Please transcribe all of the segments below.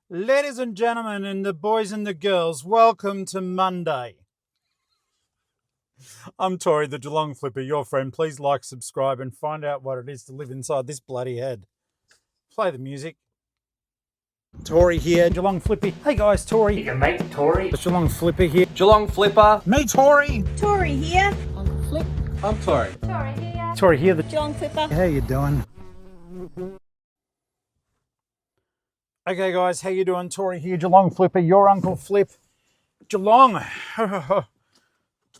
Ladies and gentlemen, and the boys and the girls, welcome to Monday. I'm Tori, the Geelong-Flipper, your friend. Please like, subscribe, and find out what it is to live inside this bloody head. Play the music. Tori here, Geelong-Flipper. Hey guys, Tori. Your mate, Tori. It's Geelong-Flipper here. Geelong-Flipper. Me, Tori. Tori here. Uncle Flip. I'm Tori. Tori here. Tori here, the Geelong-Flipper. How you doing? Okay guys, how you doing? Tori here, Geelong-Flipper, your Uncle Flip. Geelong.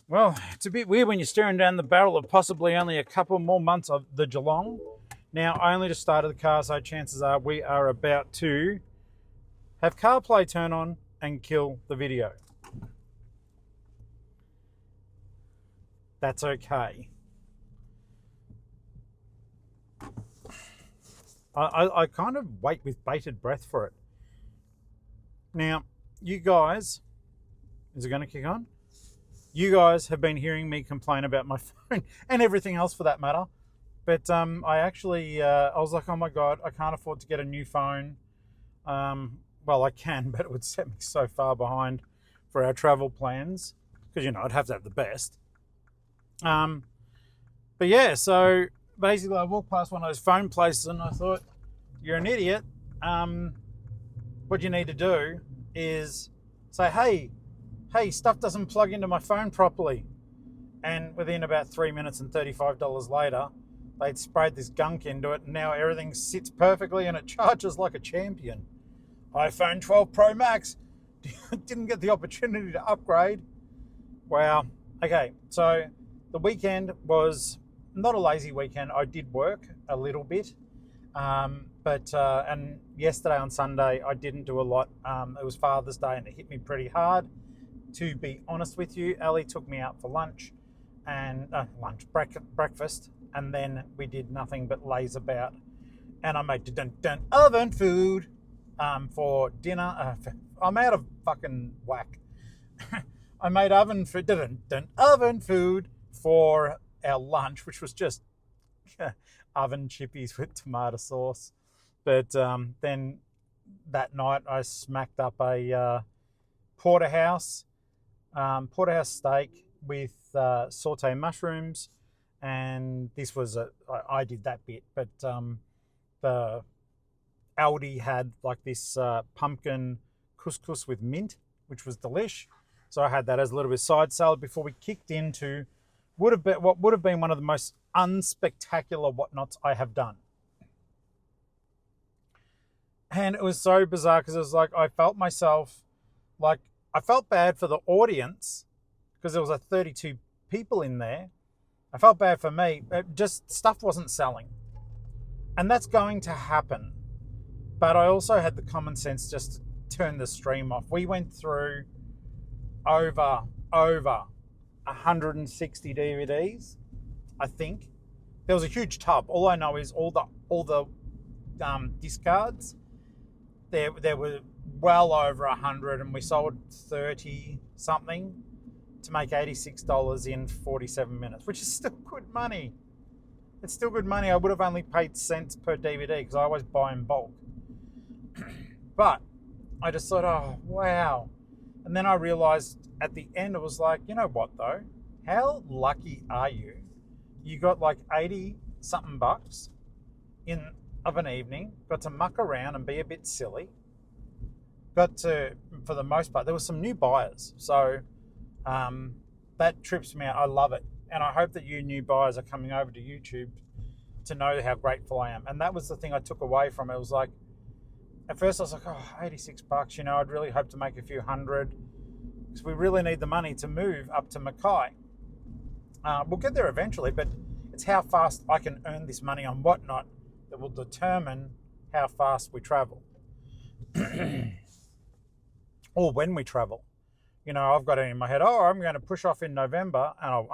Well, it's a bit weird when you're staring down the barrel of possibly only a couple more months of the Geelong. Now, I only just started the car, so chances are we are about to have CarPlay turn on and kill the video. That's okay. I kind of wait with bated breath for it. Now, you guys, is it going to kick on? You guys have been hearing me complain about my phone and everything else for that matter. But I actually, I was like, oh my God, I can't afford to get a new phone. Well, I can, but it would set me so far behind for our travel plans. Because, you know, I'd have to have the best. But yeah, so basically I walked past one of those phone places and I thought, you're an idiot. What you need to do is say, hey, stuff doesn't plug into my phone properly. And within about 3 minutes and $35 later, they'd sprayed this gunk into it and now everything sits perfectly and it charges like a champion. iPhone 12 Pro Max didn't get the opportunity to upgrade. Wow. Okay, so the weekend was not a lazy weekend. I did work a little bit, and yesterday on Sunday I didn't do a lot. It was Father's Day and it hit me pretty hard. To be honest with you, Ali took me out for lunch and breakfast, and then we did nothing but laze about. And I made dun oven food for dinner. I'm out of fucking whack. I made oven food for our lunch, which was just oven chippies with tomato sauce. But then that night I smacked up a porterhouse steak with sauté mushrooms, and this was I did that bit, but the Aldi had like this pumpkin couscous with mint, which was delish. So I had that as a little bit of side salad before we kicked into what would have been one of the most unspectacular whatnots I have done. And it was so bizarre because it was like I felt bad for the audience because there was 32 people in there. I felt bad for me. Just stuff wasn't selling. And that's going to happen. But I also had the common sense just to turn the stream off. We went through over 160 DVDs, I think. There was a huge tub. All I know is all the discards. There were well over 100, and we sold 30 something to make $86 in 47 minutes, which is still good money. It's still good money. I would have only paid cents per DVD because I always buy in bulk. But I just thought, oh, wow. And then I realized at the end, it was like, you know what though? How lucky are you? You got like 80 something bucks of an evening, got to muck around and be a bit silly. Got to, for the most part, there were some new buyers. So that trips me out. I love it. And I hope that you new buyers are coming over to YouTube to know how grateful I am. And that was the thing I took away from it. It was like, at first I was like, oh, 86 bucks, you know, I'd really hope to make a few hundred because we really need the money to move up to Mackay. We'll get there eventually, but it's how fast I can earn this money on whatnot that will determine how fast we travel. Or when we travel. You know, I've got it in my head, oh, I'm going to push off in November. And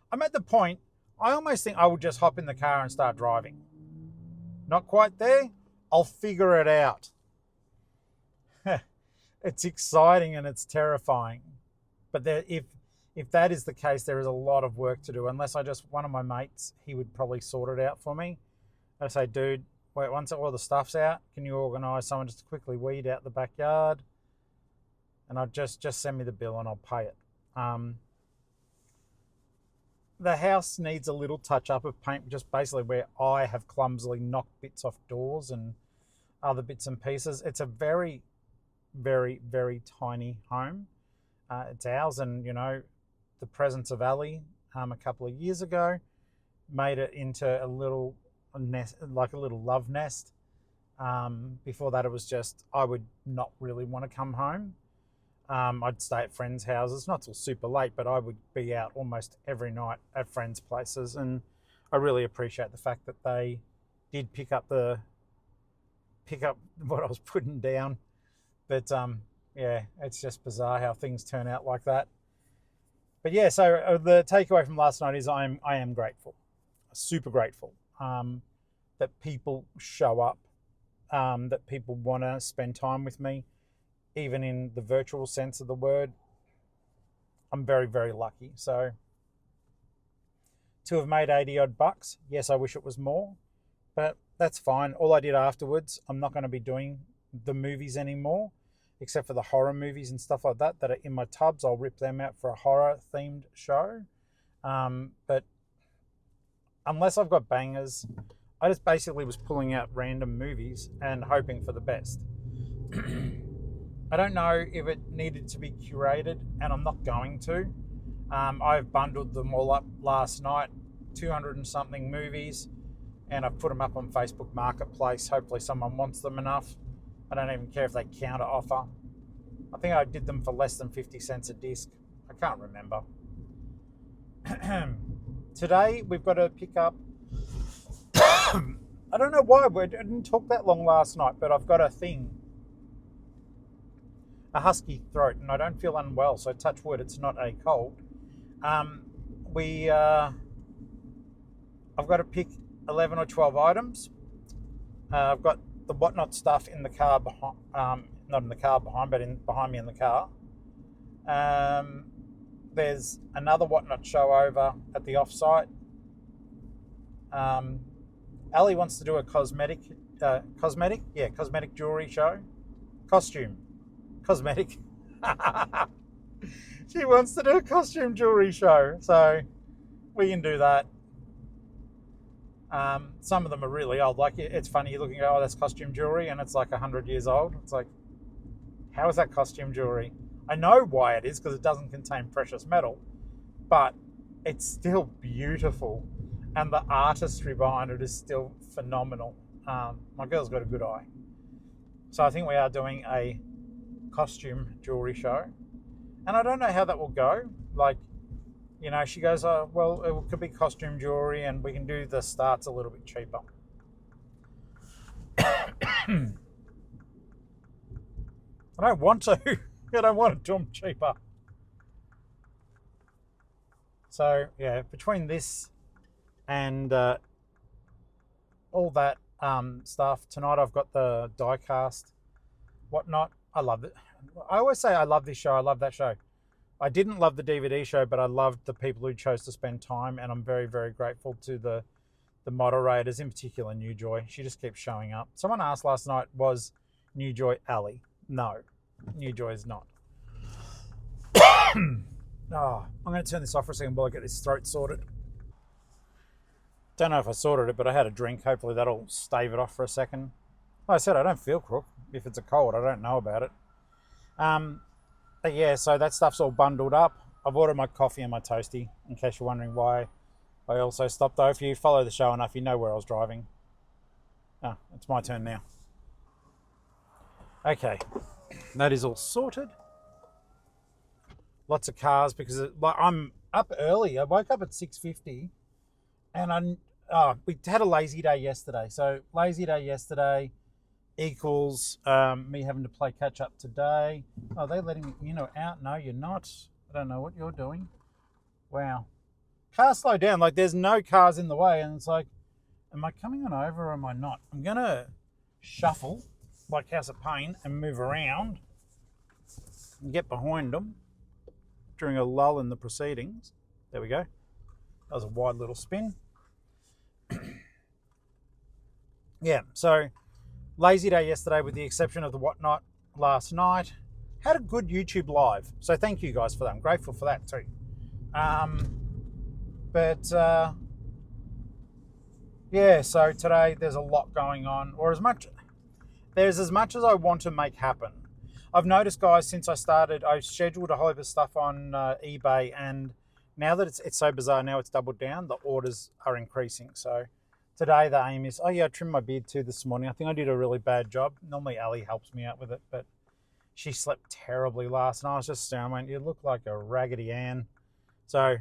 I'm at the point, I almost think I will just hop in the car and start driving. Not quite there. I'll figure it out. It's exciting and it's terrifying. But if that is the case, there is a lot of work to do. Unless one of my mates, he would probably sort it out for me. I say, dude, wait, once all the stuff's out, can you organise someone just to quickly weed out the backyard? And I'll just send me the bill and I'll pay it. The house needs a little touch up of paint, just basically where I have clumsily knocked bits off doors and other bits and pieces. It's a very, very, very tiny home. It's ours, and you know, the presence of Ali a couple of years ago made it into a little nest, like a little love nest. Before that, it was just I would not really want to come home. I'd stay at friends' houses, not till super late, but I would be out almost every night at friends' places, and I really appreciate the fact that they did pick up what I was putting down. But yeah, it's just bizarre how things turn out like that. But yeah, so the takeaway from last night is I am grateful, super grateful that people show up, that people want to spend time with me. Even in the virtual sense of the word, I'm very, very lucky. So to have made 80 odd bucks, yes, I wish it was more, but that's fine. All I did afterwards, I'm not going to be doing the movies anymore, except for the horror movies and stuff like that are in my tubs. I'll rip them out for a horror themed show. But unless I've got bangers, I just basically was pulling out random movies and hoping for the best. I don't know if it needed to be curated, and I'm not going to. I've bundled them all up last night, 200 and something movies, and I've put them up on Facebook Marketplace. Hopefully someone wants them enough. I don't even care if they counter offer. I think I did them for less than 50 cents a disc. I can't remember. Today we've got to pick up... I don't know why, I didn't talk that long last night, but I've got a husky throat, and I don't feel unwell, so touch wood, it's not a cold. I've got to pick 11 or 12 items. I've got the whatnot stuff in the car behind, not in the car behind, but behind me in the car. There's another whatnot show over at the offsite. Ali wants to do a cosmetic jewelry show. Cosmetic. She wants to do a costume jewelry show, so we can do that. Some of them are really old. Like, it's funny, you're looking at, oh, that's costume jewelry, and it's like 100 years old. It's like, how is that costume jewelry? I know why it is, because it doesn't contain precious metal, but it's still beautiful, and the artistry behind it is still phenomenal. My girl's got a good eye. So I think we are doing a costume jewelry show, and I don't know how that will go. Like, you know, she goes, oh, well, it could be costume jewelry, and we can do the starts a little bit cheaper. I don't want to. I don't want to do them cheaper. So yeah, between this and all that stuff, tonight I've got the die cast whatnot. I love it. I always say I love this show, I love that show. I didn't love the DVD show, but I loved the people who chose to spend time, and I'm very, very grateful to the moderators, in particular New Joy. She just keeps showing up. Someone asked last night, was New Joy Ali? No, New Joy is not. Oh, I'm going to turn this off for a second while I get this throat sorted. Don't know if I sorted it, but I had a drink. Hopefully that'll stave it off for a second. Like I said, I don't feel crook. If it's a cold, I don't know about it. But yeah, so that stuff's all bundled up. I've ordered my coffee and my toasty, in case you're wondering why I also stopped. Though, if you follow the show enough, you know where I was driving. Oh, it's my turn now. Okay, that is all sorted. Lots of cars, because I'm up early. I woke up at 6:50, and we had a lazy day yesterday. So lazy day yesterday equals me having to play catch up today. Oh, they're letting me in or out? No, you're not. I don't know what you're doing. Wow. Car slow down. Like, there's no cars in the way, and it's like, am I coming on over or am I not? I'm gonna shuffle like House of Pain and move around and get behind them during a lull in the proceedings. There we go. That was a wide little spin. yeah, so lazy day yesterday with the exception of the whatnot last night. Had a good YouTube live. So thank you guys for that. I'm grateful for that too. Yeah, so today there's a lot going on, or there's as much as I want to make happen. I've noticed, guys, since I started, I scheduled a whole heap of stuff on eBay, and now that it's so bizarre, now it's doubled down, the orders are increasing. So today the aim is, oh yeah, I trimmed my beard too this morning. I think I did a really bad job. Normally Ali helps me out with it, but she slept terribly last night. I was just staring, I went, you look like a Raggedy Ann. So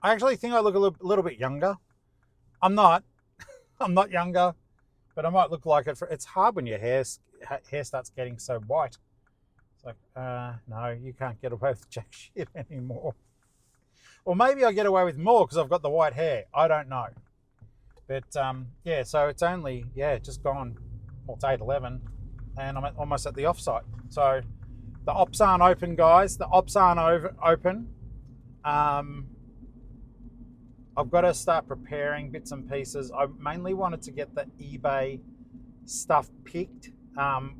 I actually think I look a little bit younger. I'm not younger, but I might look like it. It's hard when your hair starts getting so white. It's like, no, you can't get away with jack shit anymore. Or maybe I get away with more because I've got the white hair. I don't know. But yeah, so it's only, just gone, well, it's 8:11 and I'm almost at the offsite. So the ops aren't open, guys. The ops aren't open. I've got to start preparing bits and pieces. I mainly wanted to get the eBay stuff picked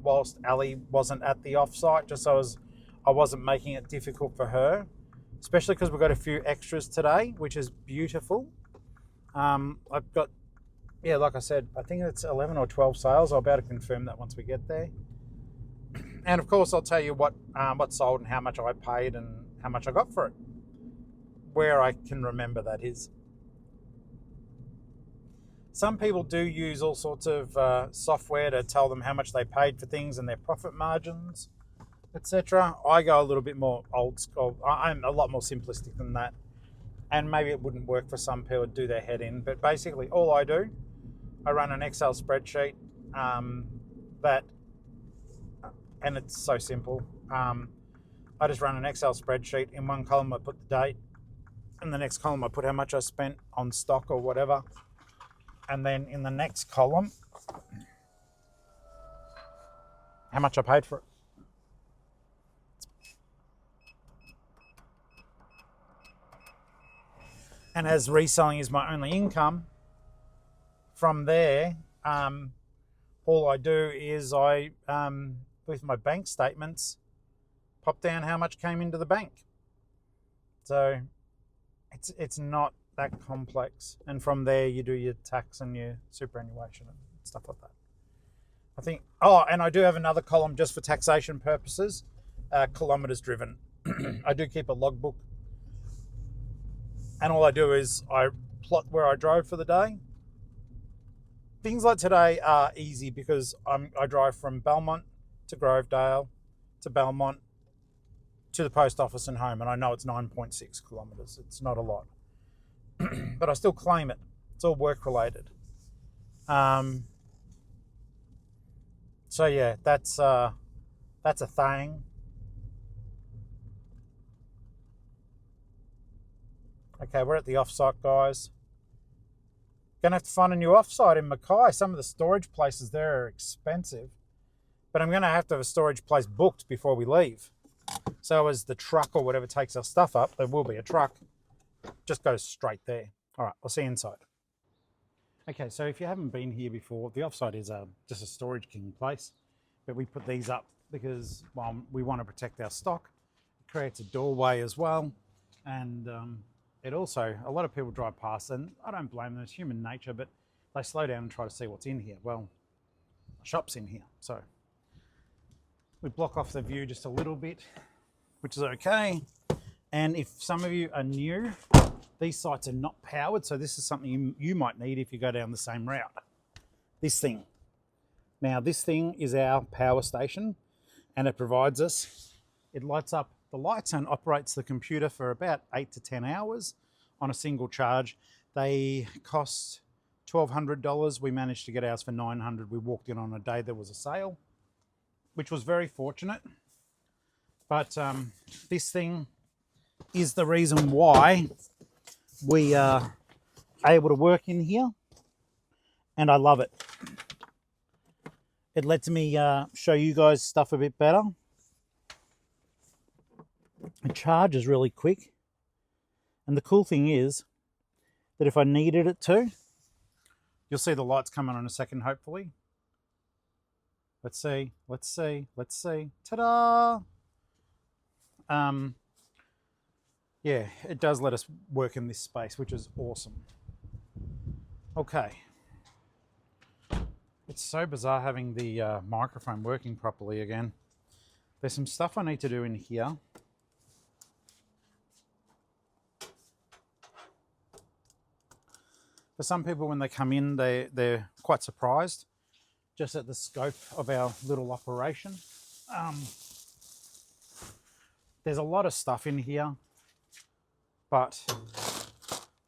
whilst Ali wasn't at the offsite, just so I wasn't making it difficult for her, especially because we've got a few extras today, which is beautiful. I've got, like I said, I think it's 11 or 12 sales. I'll be able to confirm that once we get there. And of course, I'll tell you what sold and how much I paid and how much I got for it, where I can remember that is. Some people do use all sorts of software to tell them how much they paid for things and their profit margins, etc. I go a little bit more old school. I'm a lot more simplistic than that. And maybe it wouldn't work for some people to do their head in. But basically, all I do, I run an Excel spreadsheet and it's so simple. I just run an Excel spreadsheet. In one column, I put the date. In the next column, I put how much I spent on stock or whatever. And then in the next column, how much I paid for it. And as reselling is my only income, from there, all I do is I, with my bank statements, pop down how much came into the bank. So it's not that complex. And from there, you do your tax and your superannuation and stuff like that. I think, and I do have another column just for taxation purposes, kilometres driven. I do keep a logbook. And all I do is I plot where I drove for the day. Things like today are easy because I drive from Belmont to Grovedale to Belmont to the post office and home. And I know it's 9.6 kilometres. It's not a lot. But I still claim it. It's all work related. So yeah, that's a thing. Okay, we're at the offsite, guys. Gonna have to find a new offsite in Mackay. Some of the storage places there are expensive, but I'm gonna have to have a storage place booked before we leave. So as the truck or whatever takes our stuff up, there will be a truck, just goes straight there. All right, I'll see you inside. Okay, so if you haven't been here before, the offsite is just a storage king place, but we put these up because, well, we want to protect our stock. It creates a doorway as well, and it also, a lot of people drive past, and I don't blame them, it's human nature, but they slow down and try to see what's in here. Well, the shop's in here, so we block off the view just a little bit, which is okay. And if some of you are new, these sites are not powered, so this is something you might need if you go down the same route. This thing. Now, this thing is our power station, and it provides us, it lights up the lights and operates the computer for about 8 to 10 hours on a single charge. They cost $1,200. We managed to get ours for $900. We walked in on a day there was a sale, which was very fortunate. But this thing is the reason why we are able to work in here, and I love it. It lets me show you guys stuff a bit better. It charges really quick, and the cool thing is that if I needed it to, you'll see the lights coming on in a second, hopefully. Let's see. Ta-da! Yeah, it does let us work in this space, which is awesome. Okay. It's so bizarre having the microphone working properly again. There's some stuff I need to do in here. For some people, when they come in, they're quite surprised just at the scope of our little operation. There's a lot of stuff in here, but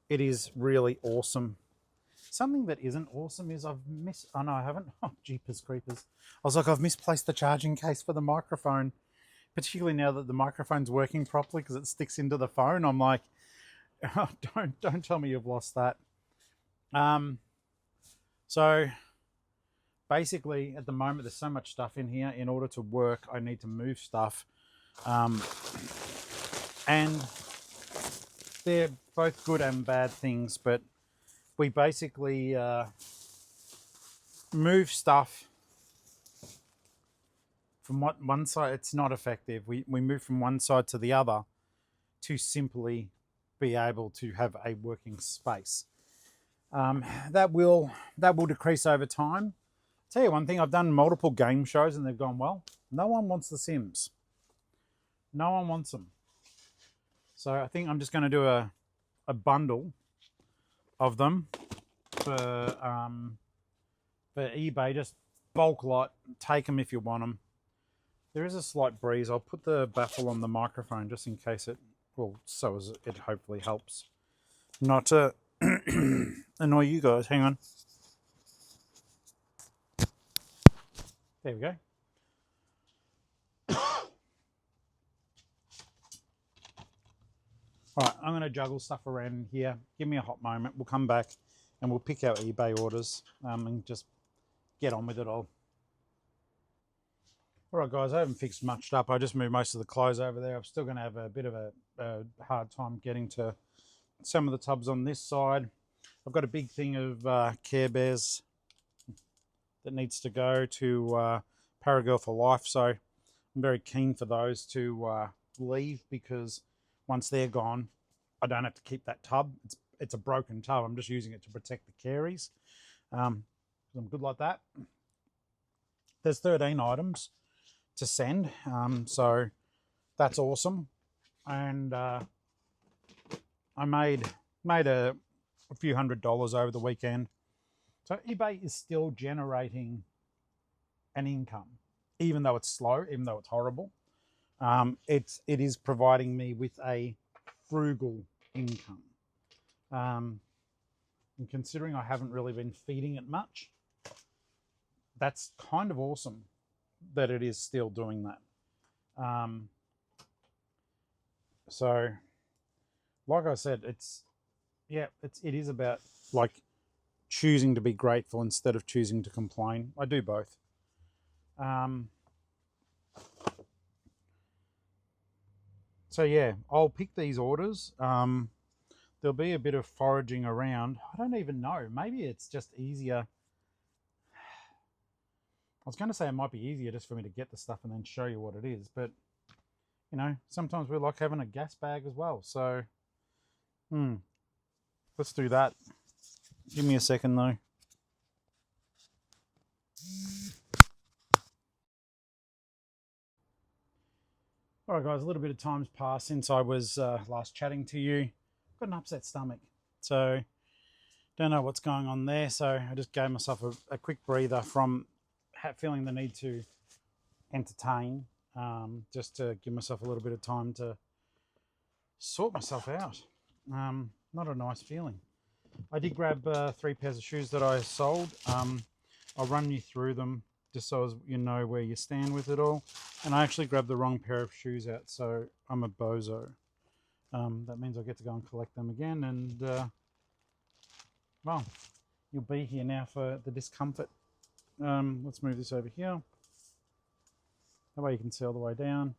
it is really awesome. Something that isn't awesome is oh no, I haven't. Oh, jeepers creepers. I was like, I've misplaced the charging case for the microphone, particularly now that the microphone's working properly because it sticks into the phone. I'm like, oh, don't tell me you've lost that. So basically at the moment, there's so much stuff in here. In order to work, I need to move stuff. And they're both good and bad things, but we basically move stuff from one side. It's not effective. We move from one side to the other to simply be able to have a working space. That will decrease over time. I'll tell you one thing, I've done multiple game shows and they've gone well. No one wants the Sims. No one wants them. So I think I'm just going to do a bundle of them for eBay. Just bulk lot, take them if you want them. There is a slight breeze. I'll put the baffle on the microphone just in case it, well, so as it hopefully helps not to annoy you guys. Hang on. There we go. All right, I'm going to juggle stuff around in here. Give me a hot moment. We'll come back and we'll pick our eBay orders and just get on with it all. All right, guys, I haven't fixed much up. I just moved most of the clothes over there. I'm still going to have a bit of a hard time getting to some of the tubs on this side. I've got a big thing of Care Bears that needs to go to Paragirl for Life. So I'm very keen for those to leave because once they're gone, I don't have to keep that tub. It's a broken tub. I'm just using it to protect the caries. I'm good like that. There's 13 items to send, so that's awesome. And I made a few $100s over the weekend. So eBay is still generating an income, even though it's slow, even though it's horrible. It is providing me with a frugal income. And considering I haven't really been feeding it much, that's kind of awesome that it is still doing that. So like I said, it is about like choosing to be grateful instead of choosing to complain. I do both. So yeah, I'll pick these orders. There'll be a bit of foraging around. I don't even know. Maybe it's just easier. I was going to say it might be easier just for me to get the stuff and then show you what it is. But, you know, sometimes we like having a gas bag as well. So, let's do that. Give me a second though. All right, guys, a little bit of time's passed since I was last chatting to you. Got an upset stomach, so don't know what's going on there. So I just gave myself a quick breather from feeling the need to entertain, just to give myself a little bit of time to sort myself out. Not a nice feeling. I did grab 3 pairs of shoes that I sold. I'll run you through them just so as you know where you stand with it all. And I actually grabbed the wrong pair of shoes out, so I'm a bozo. That means I get to go and collect them again, and well, you'll be here now for the discomfort. Let's move this over here. That way you can see all the way down.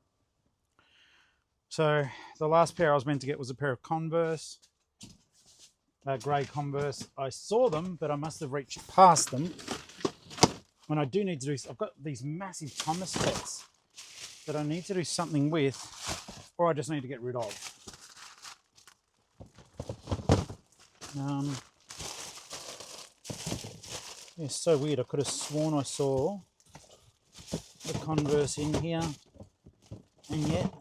So the last pair I was meant to get was a pair of Converse, grey Converse. I saw them, but I must have reached past them when I do need to do, I've got these massive thermostats that I need to do something with, or I just need to get rid of. It's so weird. I could have sworn I saw the Converse in here, and yet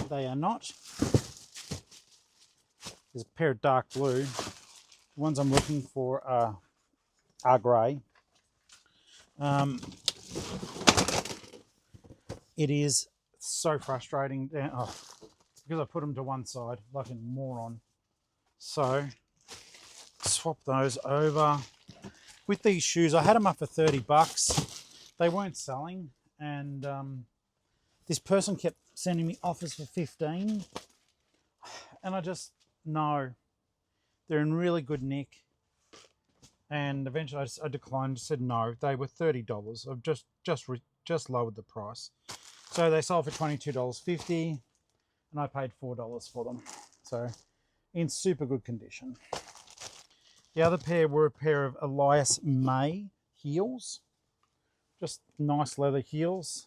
they are not. There's a pair of dark blue. The ones I'm looking for are grey. It is so frustrating. Oh, because I put them to one side like a moron. So swap those over. With these shoes, I had them up for $30. They weren't selling, and this person kept sending me offers for 15, and I just, no, they're in really good nick. And eventually I declined, said no. They were $30. I've just lowered the price. So they sold for $22.50, and I paid $4 for them. So in super good condition. The other pair were a pair of Elias May heels. Just nice leather heels.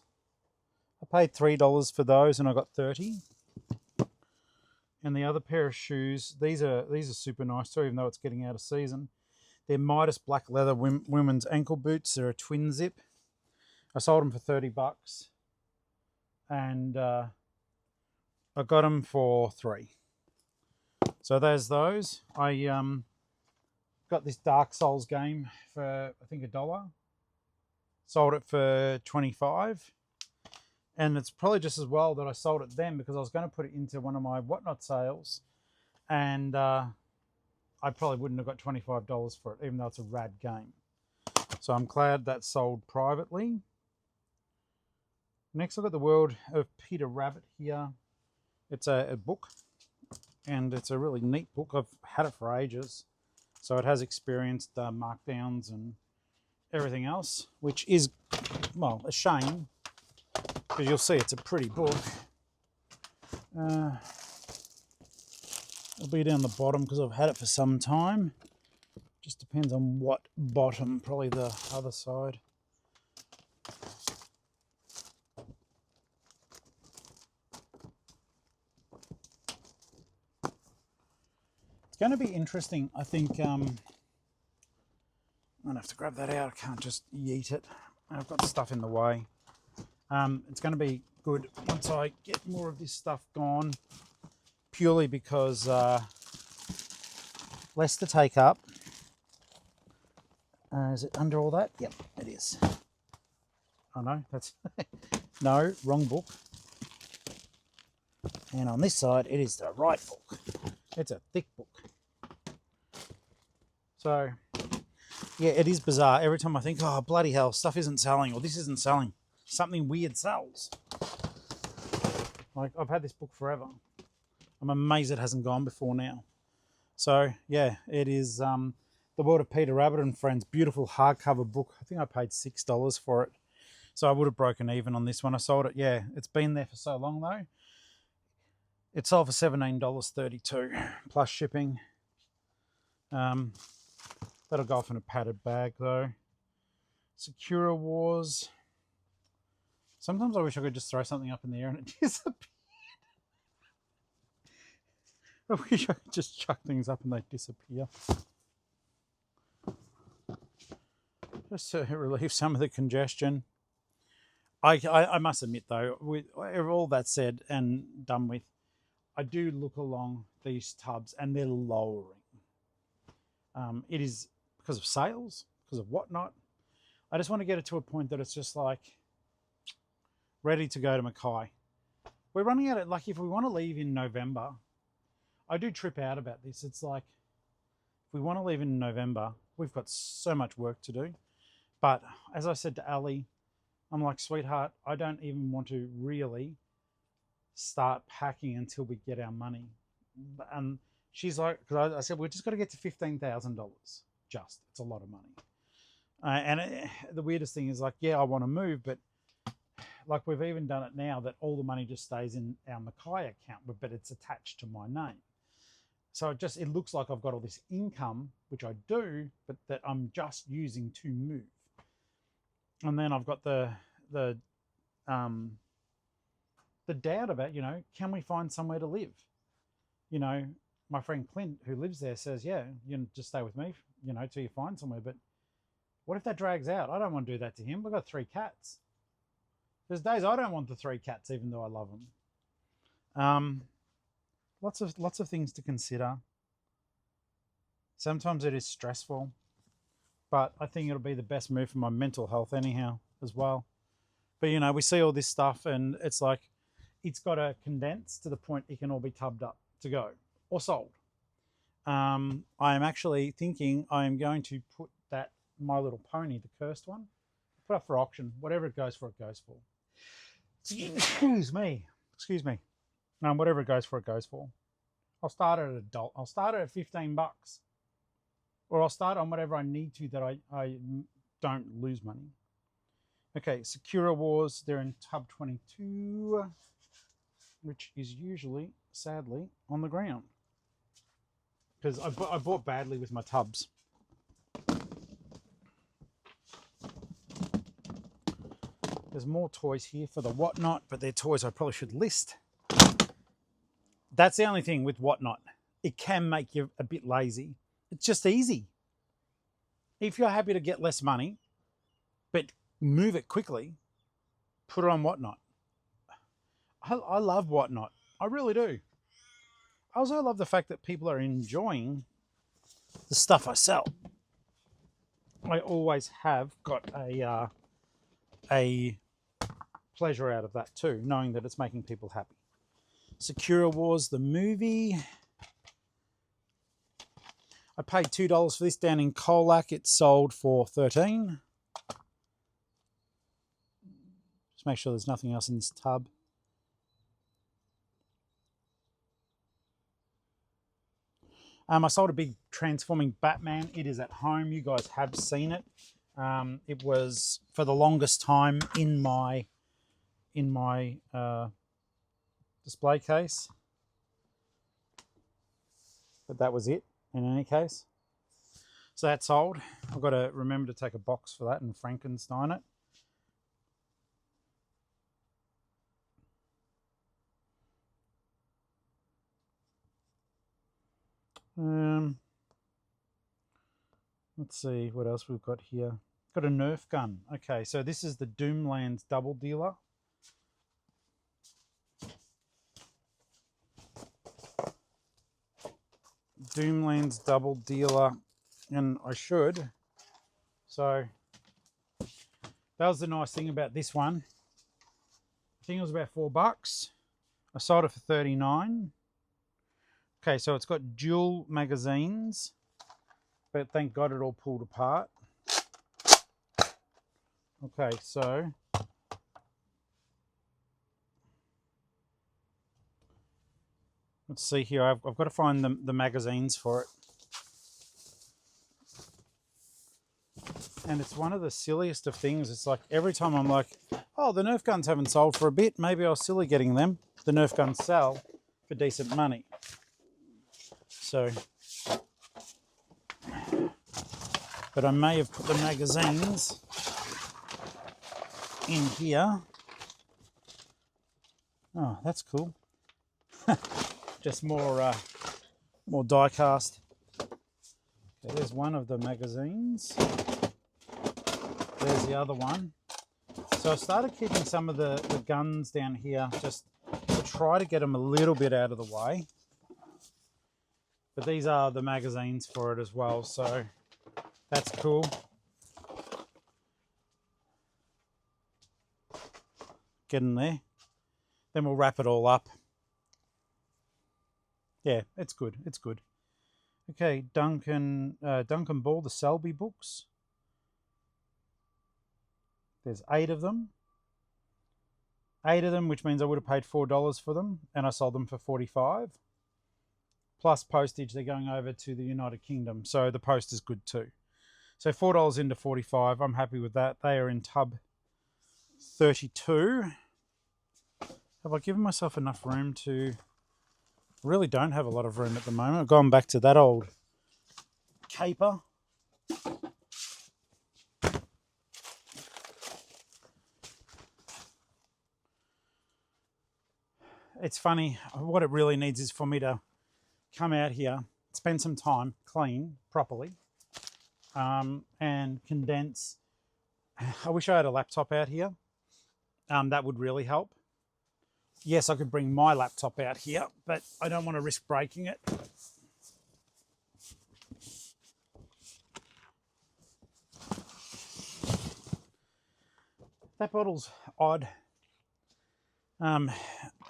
I paid $3 for those, and I got 30. And the other pair of shoes, these are super nice too, even though it's getting out of season. They're Midas black leather women's ankle boots. They're a twin zip. I sold them for $30, and I got them for $3. So there's those. I got this Dark Souls game for I think $1. Sold it for $25, and it's probably just as well that I sold it then, because I was going to put it into one of my Whatnot sales, and I probably wouldn't have got $25 for it, even though it's a rad game. So I'm glad that sold privately. Next, I've got The World of Peter Rabbit here. It's a book, and it's a really neat book. I've had it for ages, so it has experienced markdowns and everything else, which is, well, a shame, because you'll see it's a pretty book. It'll be down the bottom because I've had it for some time. Just depends on what bottom, probably the other side. It's going to be interesting, I think. I'm going to have to grab that out. I can't just yeet it. I've got stuff in the way. It's going to be good once I get more of this stuff gone, purely because less to take up. Is it under all that? Yep, it is. Oh no, that's no, wrong book. And on this side, it is the right book. It's a thick book. So yeah, it is bizarre. Every time I think, oh bloody hell, stuff isn't selling, or this isn't selling, something weird sells. Like, I've had this book forever. I'm amazed it hasn't gone before now. So yeah, it is The World of Peter Rabbit and Friends. Beautiful hardcover book. I think I paid $6 for it. So I would have broken even on this one. I sold it. Yeah, it's been there for so long though. It sold for $17.32 plus shipping. That'll go off in a padded bag though. Secura Wars. Sometimes I wish I could just throw something up in the air and it disappeared. I wish I could just chuck things up and they disappear. Just to relieve some of the congestion. I must admit though, with all that said and done with, I do look along these tubs and they're lowering. It is because of sales, because of Whatnot. I just want to get it to a point that it's just like ready to go to Mackay. We're running out of, like, if we want to leave in November, I do trip out about this. It's like, if we want to leave in November, we've got so much work to do. But as I said to Ali, I'm like, sweetheart, I don't even want to really start packing until we get our money. And she's like, because I said, we've just got to get to $15,000. Just, it's a lot of money. The weirdest thing is, like, yeah, I want to move, but like, we've even done it now that all the money just stays in our Mackay account, but it's attached to my name. So it looks like I've got all this income, which I do, but that I'm just using to move. And then I've got the doubt about, can we find somewhere to live? My friend Clint, who lives there, says, yeah, you can just stay with me, till you find somewhere. But what if that drags out? I don't want to do that to him. We've got 3 cats. There's days I don't want the 3 cats, even though I love them. Lots of things to consider. Sometimes it is stressful, but I think it'll be the best move for my mental health anyhow as well. But we see all this stuff and it's like it's got to condense to the point it can all be tubbed up to go or sold. I am actually thinking I am going to put that My Little Pony, the cursed one, put up for auction. Whatever it goes for, it goes for. Excuse me. Whatever it goes for, it goes for. I'll start at adult. I'll start it at $15, or I'll start on whatever I need to that I don't lose money. Okay, Secura Wars. They're in tub 22, which is usually, sadly, on the ground because I bought badly with my tubs. There's more toys here for the Whatnot, but they're toys I probably should list. That's the only thing with Whatnot. It can make you a bit lazy. It's just easy. If you're happy to get less money, but move it quickly, put it on Whatnot. I love Whatnot. I really do. I also love the fact that people are enjoying the stuff I sell. I always have got a pleasure out of that too, knowing that it's making people happy. Secura Wars, the movie. I paid $2 for this down in Colac. It sold for $13. Just make sure there's nothing else in this tub. I sold a big transforming Batman. It is at home. You guys have seen it. It was for the longest time in my display case, but that was it in any case. So that's sold. I've got to remember to take a box for that and Frankenstein it. Let's see what else we've got here. Got a Nerf gun. Okay, so this is the Doomlands double dealer. Doomlands double dealer, and I should. So that was the nice thing about this one. I think it was about $4. I sold it for $39. Okay, so it's got dual magazines, but thank God it all pulled apart. Okay, so let's see here. I've got to find the magazines for it. And it's one of the silliest of things. It's like every time I'm like, oh, the Nerf guns haven't sold for a bit. Maybe I was silly getting them. The Nerf guns sell for decent money. So, but I may have put the magazines in here. Oh, that's cool. Just more die cast. Okay, there's one of the magazines. There's the other one. So I started keeping some of the guns down here just to try to get them a little bit out of the way. But these are the magazines for it as well, so that's cool. Get in there. Then we'll wrap it all up. Yeah, it's good. It's good. Okay, Duncan Ball, the Selby books. There's 8 of them. 8 of them, which means I would have paid $4 for them, and I sold them for $45. Plus postage, they're going over to the United Kingdom, so the post is good too. So $4 into $45, I'm happy with that. They are in tub 32. Have I given myself enough room to... Really don't have a lot of room at the moment. I've gone back to that old caper. it's funny. What it really needs is for me to come out here, spend some time, clean properly, and condense. I wish I had a laptop out here. That would really help. Yes, I could bring my laptop out here, but I don't want to risk breaking it. That bottle's odd.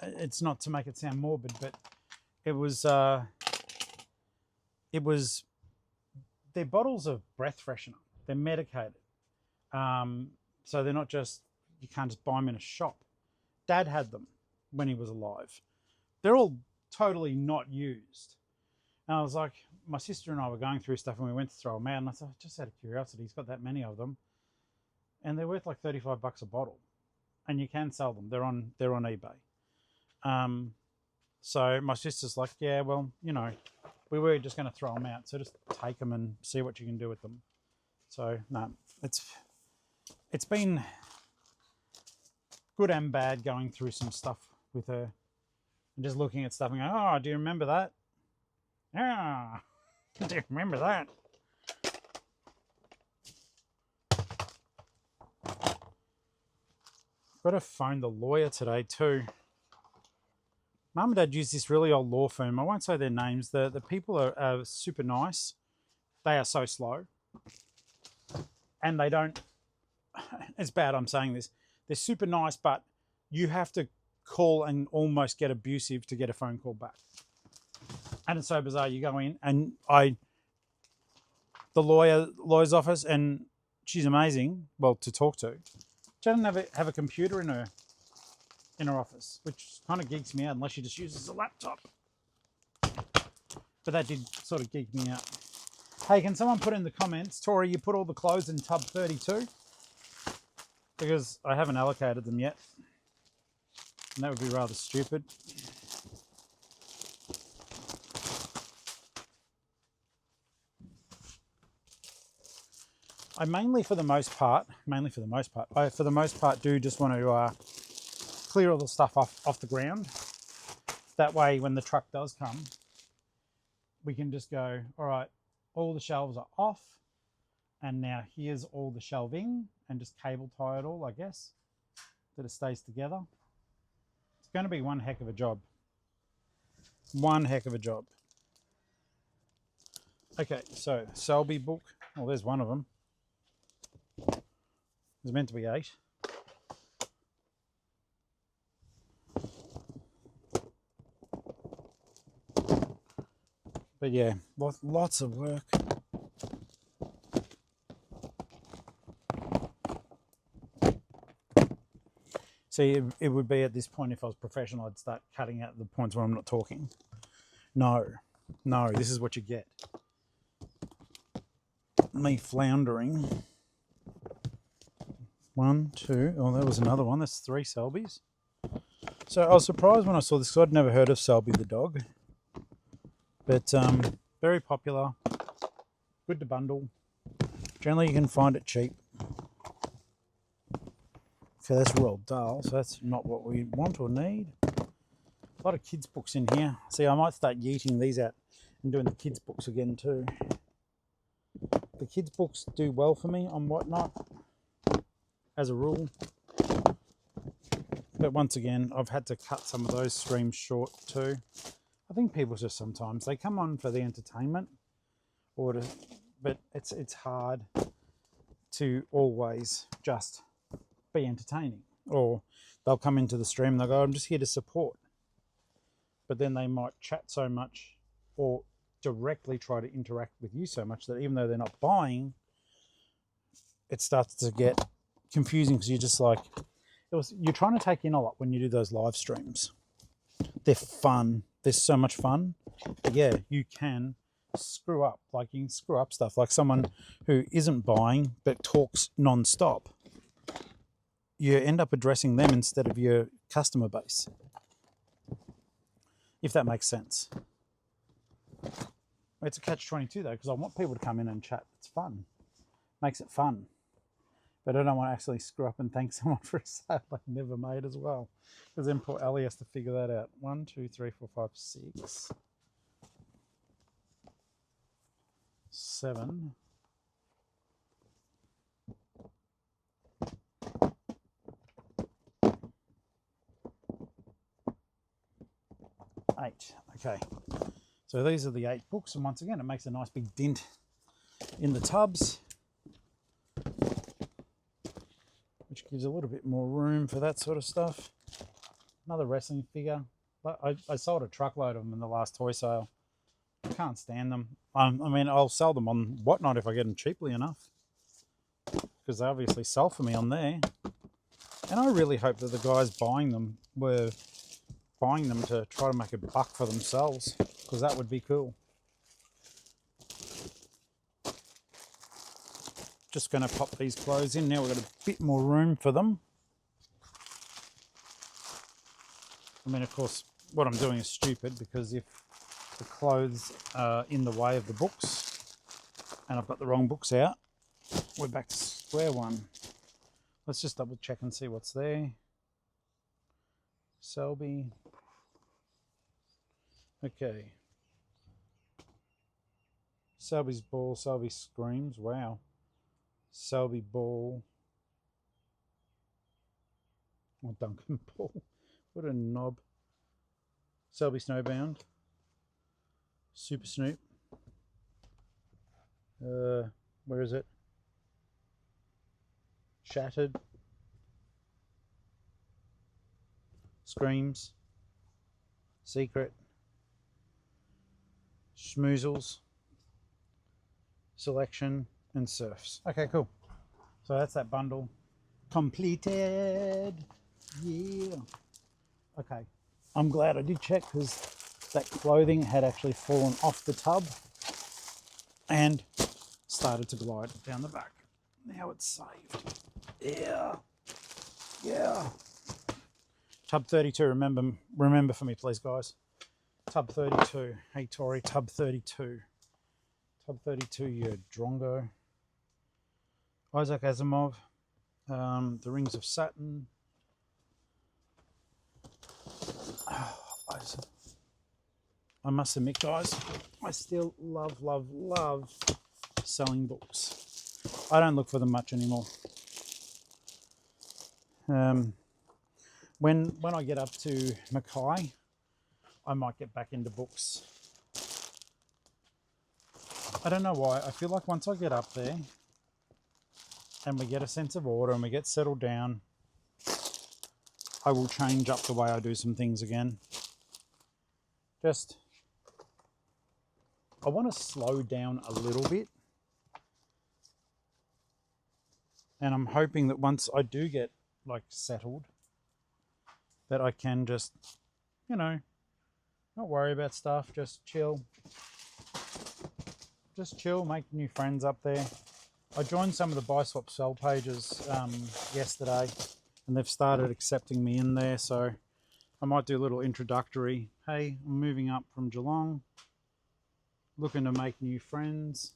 It's not to make it sound morbid, but it was they're bottles of breath freshener. They're medicated. So they're not just, you can't just buy them in a shop. Dad had them when he was alive. They're all totally not used. And I was like, my sister and I were going through stuff and we went to throw them out. And I thought, just out of curiosity, he's got that many of them. And they're worth like $35 a bottle. And you can sell them. They're on eBay. So my sister's like, yeah, well, you know, we were just going to throw them out. So just take them and see what you can do with them. So no, it's been good and bad going through some stuff with her and just looking at stuff and going, oh, do you remember that? Yeah, do you remember that? Got to phone the lawyer today too. Mum and Dad use this really old law firm. I won't say their names. The people are super nice. They are so slow. And they don't, it's bad I'm saying this. They're super nice, but you have to call and almost get abusive to get a phone call back. And it's so bizarre. You go in and the lawyer's office, and she's amazing, well, to talk to. She doesn't have a computer in her office, which kind of geeks me out unless she just uses a laptop. But that did sort of geek me out. Hey, can someone put in the comments, Tori, you put all the clothes in tub 32? Because I haven't allocated them yet. And that would be rather stupid. I mainly for the most part, do just want to clear all the stuff off the ground. That way, when the truck does come, we can just go, all right, all the shelves are off, and now here's all the shelving, and just cable tie it all, I guess, that it stays together. It's going to be one heck of a job. One heck of a job. Okay, so Selby book. Well, there's one of them. There's meant to be 8. But yeah, lots of work. See, it would be at this point, if I was professional, I'd start cutting out the points where I'm not talking. No, this is what you get. Me floundering. 1, 2, oh, there was another one. That's 3 Selbys. So I was surprised when I saw this because I'd never heard of Selby the dog. But very popular, good to bundle. Generally you can find it cheap. Okay, that's Roald Dahl, so that's not what we want or need. A lot of kids' books in here. See, I might start yeeting these out and doing the kids' books again too. The kids' books do well for me on Whatnot, as a rule. But once again, I've had to cut some of those streams short too. I think people just sometimes, they come on for the entertainment, but it's hard to always just be entertaining. Or they'll come into the stream and they'll go, I'm just here to support. But then they might chat so much or directly try to interact with you so much that even though they're not buying, it starts to get confusing because you're just like, you're trying to take in a lot when you do those live streams. They're fun. They're so much fun. But yeah, you can screw up. Like you can screw up stuff. Like someone who isn't buying but talks non-stop. You end up addressing them instead of your customer base. If that makes sense. It's a catch-22 though, because I want people to come in and chat. It's fun. Makes it fun. But I don't want to actually screw up and thank someone for a sale I never made as well. Because then poor Ali has to figure that out. 1, 2, 3, 4, 5, 6, 7. 8. Okay. So these are the 8 books, and once again, it makes a nice big dent in the tubs, which gives a little bit more room for that sort of stuff. Another wrestling figure. I sold a truckload of them in the last toy sale. I can't stand them. I mean, I'll sell them on Whatnot if I get them cheaply enough, because they obviously sell for me on there. And I really hope that the guys buying them were buying them to try to make a buck for themselves, because that would be cool. Just going to pop these clothes in now. We've got a bit more room for them. I mean, of course, what I'm doing is stupid, because if the clothes are in the way of the books and I've got the wrong books out, we're back to square one. Let's just double check and see what's there. Selby. Okay. Selby's Ball, Selby Screams. Wow. Selby Ball. Oh, Duncan Ball. What a knob. Selby Snowbound. Super Snoop. Where is it? Shattered. Screams. Secret. Schmoozles. Selection. And Surfs. Okay, cool. So that's that bundle completed. Yeah. Okay. I'm glad I did check, because that clothing had actually fallen off the tub and started to glide down the back. Now it's saved. Yeah. Yeah. Tub 32, remember for me, please, guys. Tub 32. Hey, Tori, Tub 32. Tub 32, you drongo. Isaac Asimov. The Rings of Saturn. I must admit, guys, I still love selling books. I don't look for them much anymore. When I get up to Mackay, I might get back into books. I don't know why. I feel like once I get up there and we get a sense of order and we get settled down, I will change up the way I do some things again. I want to slow down a little bit. And I'm hoping that once I do get like settled, that I can just, you know, not worry about stuff, just chill. Just chill, make new friends up there. I joined some of the buy swap sell pages yesterday, and they've started accepting me in there, so I might do a little introductory. Hey, I'm moving up from Geelong, looking to make new friends.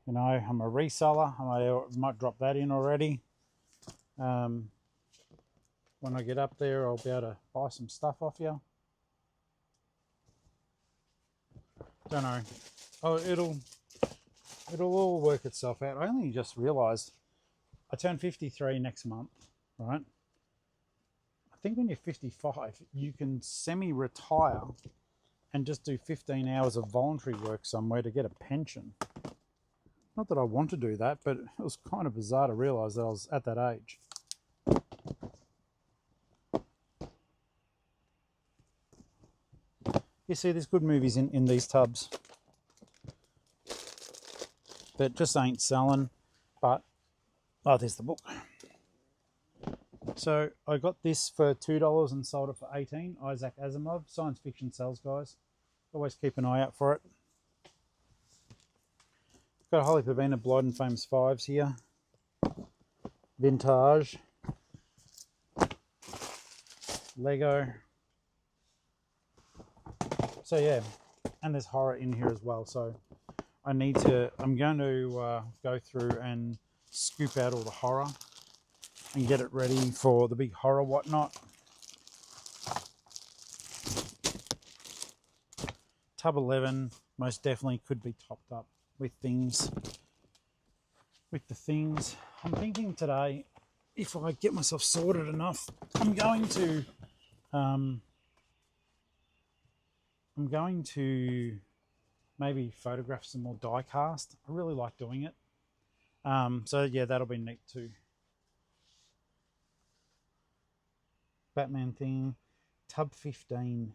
You know, I'm a reseller. I might drop that in already. When I get up there, I'll be able to buy some stuff off you. Don't know. Oh, it'll all work itself out. I only just realised I turn 53 next month, right? I think when you're 55, you can semi-retire and just do 15 hours of voluntary work somewhere to get a pension. Not that I want to do that, but it was kind of bizarre to realise that I was at that age. You see, there's good movies in these tubs that just ain't selling, but, oh, there's the book. So I got this for $2 and sold it for $18. Isaac Asimov, science fiction sells, guys. Always keep an eye out for it. Got a Holly Pavina Blood and Famous Fives here. Vintage. Lego. So yeah, and there's horror in here as well. So I'm going to go through and scoop out all the horror and get it ready for the big horror whatnot. Tub 11 most definitely could be topped up with things. With the things, I'm thinking today, if I get myself sorted enough, I'm going to maybe photograph some more die cast. I really like doing it. So yeah, that'll be neat too. Batman thing, tub 15.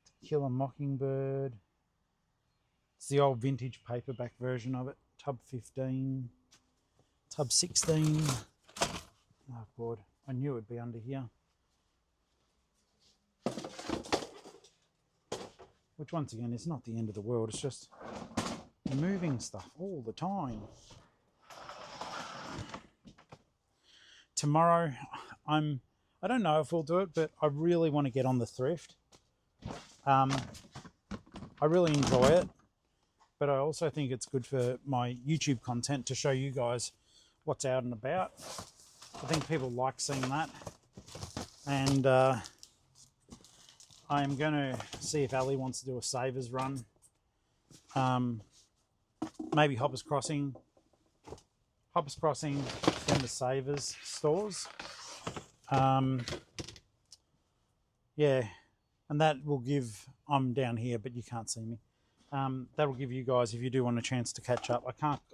To Kill a Mockingbird. It's the old vintage paperback version of it. Tub 15. Tub 16. Oh God, I knew it'd be under here. Which once again is not the end of the world, it's just moving stuff all the time. Tomorrow, I don't know if we'll do it, but I really want to get on the thrift. I really enjoy it, but I also think it's good for my YouTube content to show you guys what's out and about. I think people like seeing that, and I'm going to see if Ali wants to do a Savers run. Maybe Hoppers Crossing, then the Savers stores. Yeah, and that will give, I'm down here, but you can't see me. That will give you guys, if you do want a chance to catch up. I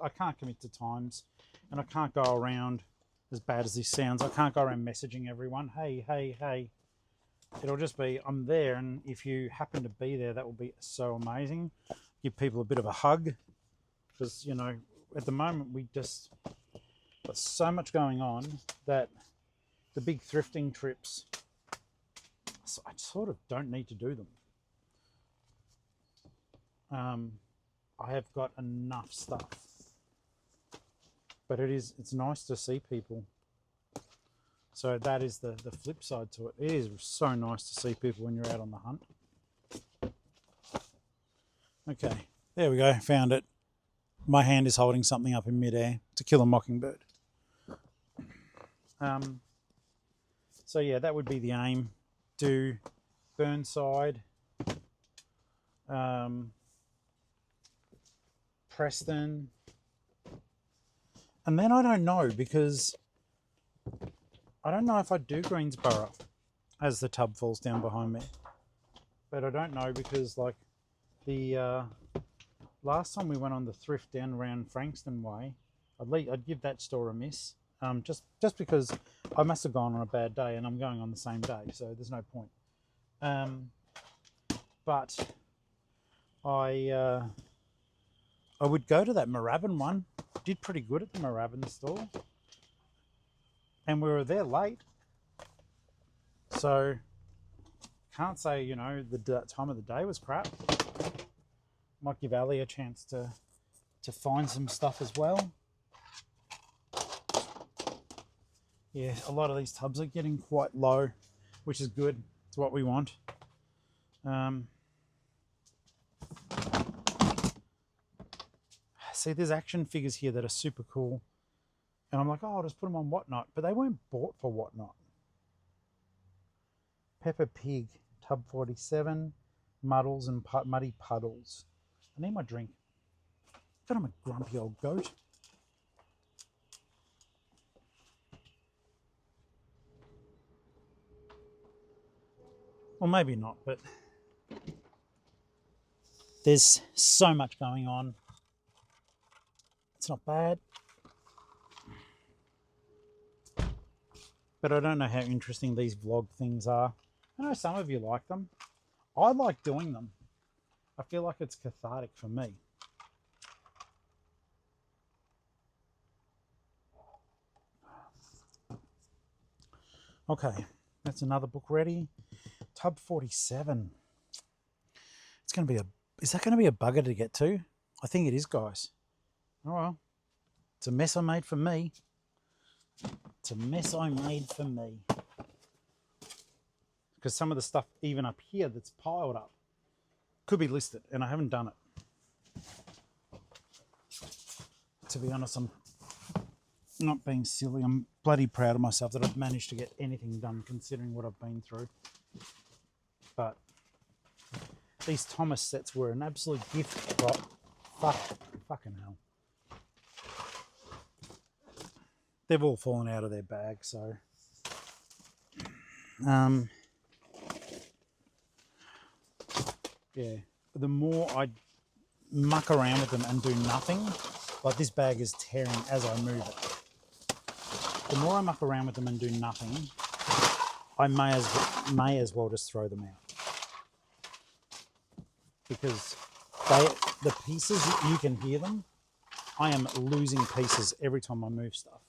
can't commit to times, and I can't go around, as bad as this sounds, I can't go around messaging everyone, hey, hey, hey. It'll just be, I'm there, and if you happen to be there, that will be so amazing. Give people a bit of a hug, because, you know, at the moment we just got so much going on that the big thrifting trips, I sort of don't need to do them. I have got enough stuff, but it's nice to see people. So that is the flip side to it. It is so nice to see people when you're out on the hunt. Okay, there we go, found it. My hand is holding something up in midair. To Kill a Mockingbird. So yeah, that would be the aim. Do Burnside, Preston, and then I don't know, because I don't know if I do Greensboro as the tub falls down behind me. But I don't know, because like the last time we went on the thrift down around Frankston Way, I'd give that store a miss. Just because I must have gone on a bad day, and I'm going on the same day, so there's no point. But I would go to that Moorabbin one. Did pretty good at the Moorabbin store. And we were there late. So can't say, you know, the time of the day was crap. Might give Ali a chance to find some stuff as well. Yeah, a lot of these tubs are getting quite low, which is good. It's what we want. See, there's action figures here that are super cool. And I'm like, oh, I'll just put them on Whatnot. But they weren't bought for Whatnot. Peppa Pig, Tub 47, Muddles and Muddy Puddles. I need my drink. God, I'm a grumpy old goat. Well, maybe not, but there's so much going on. It's not bad. But I don't know how interesting these vlog things are. I know some of you like them. I like doing them. I feel like it's cathartic for me. Okay, that's another book ready. Tub 47. It's going to be is that going to be a bugger to get to? I think it is, guys. Oh well. It's a mess I made for me. It's a mess I made for me. Because some of the stuff even up here that's piled up could be listed, and I haven't done it. to be honest, I'm not being silly. I'm bloody proud of myself that I've managed to get anything done considering what I've been through. But these Thomas sets were an absolute gift. Right? Fucking hell. They've all fallen out of their bag, so yeah. The more I muck around with them and do nothing, like this bag is tearing as I move it. The more I muck around with them and do nothing, I may as well just throw them out, because the pieces, you can hear them. I am losing pieces every time I move stuff,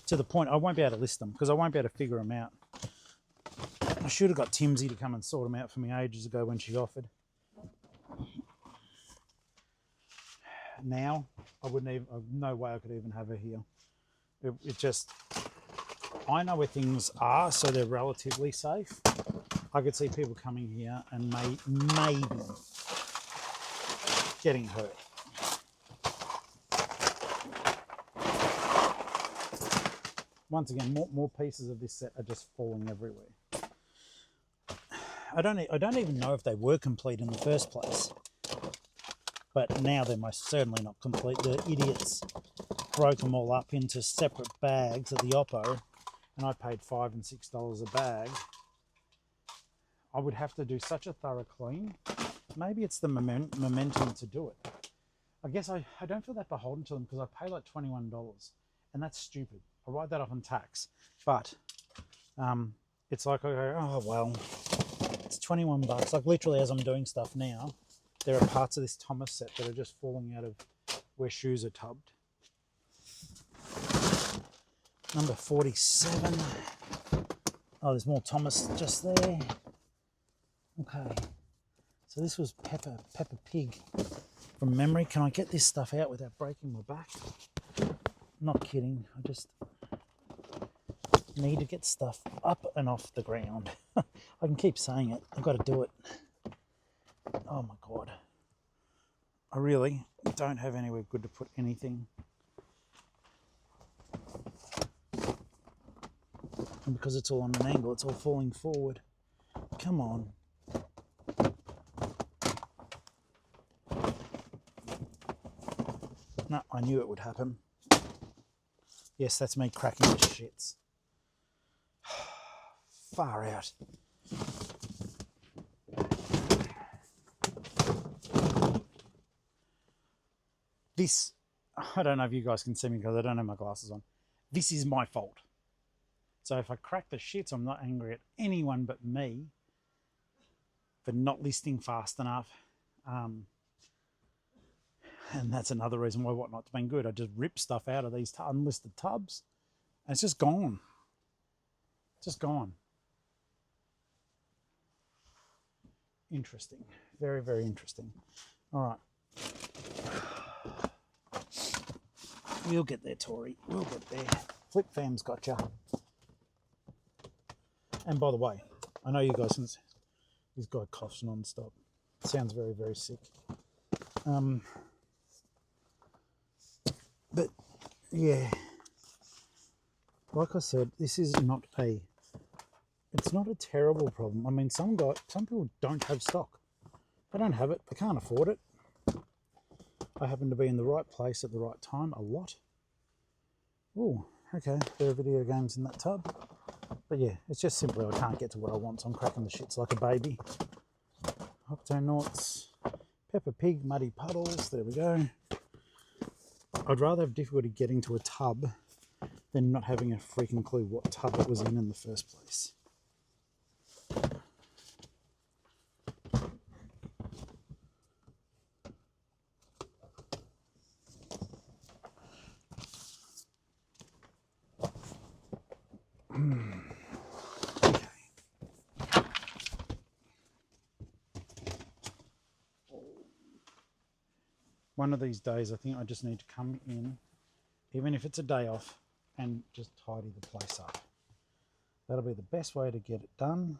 to the point I won't be able to list them because I won't be able to figure them out. I should have got Timsy to come and sort them out for me ages ago when she offered. Now, I wouldn't even, no way I could even have her here. It just, I know where things are, so they're relatively safe. I could see people coming here and maybe getting hurt. Once again, more pieces of this set are just falling everywhere. I don't even know if they were complete in the first place, but now they're most certainly not complete. The idiots broke them all up into separate bags at the Oppo, and I paid $5 and $6 a bag. I would have to do such a thorough clean. Maybe it's the momentum to do it. I guess I don't feel that beholden to them because I pay like $21, and that's stupid. I write that off on tax, but it's like I go, oh well, it's 21 bucks. Like literally as I'm doing stuff now, there are parts of this Thomas set that are just falling out of where shoes are tubbed. Number 47. Oh, there's more Thomas just there. Okay, so this was Peppa Pig from memory. Can I get this stuff out without breaking my back? Not kidding, I just need to get stuff up and off the ground. I can keep saying it, I've got to do it. Oh my God. I really don't have anywhere good to put anything. And because it's all on an angle, it's all falling forward. Come on. No, I knew it would happen. Yes, that's me cracking the shits. Far out. This, I don't know if you guys can see me because I don't have my glasses on. This is my fault. So if I crack the shits, I'm not angry at anyone but me for not listing fast enough. And that's another reason why Whatnot's been good. I just rip stuff out of these unlisted tubs and it's just gone. Just gone. Interesting. Very, very interesting. All right. We'll get there, Tori. We'll get there. Flip Fam's got ya. And by the way, I know you guys can see this guy coughs non-stop. Sounds very, very sick. But yeah, like I said, this is not it's not a terrible problem. I mean, some people don't have stock. They don't have it. They can't afford it. I happen to be in the right place at the right time a lot. Oh, okay. There are video games in that tub. But yeah, it's just simply I can't get to what I want, so I'm cracking the shits like a baby. Octonauts, Peppa Pig, Muddy Puddles, there we go. I'd rather have difficulty getting to a tub than not having a freaking clue what tub it was in the first place. One of these days, I think I just need to come in, even if it's a day off, and just tidy the place up. That'll be the best way to get it done.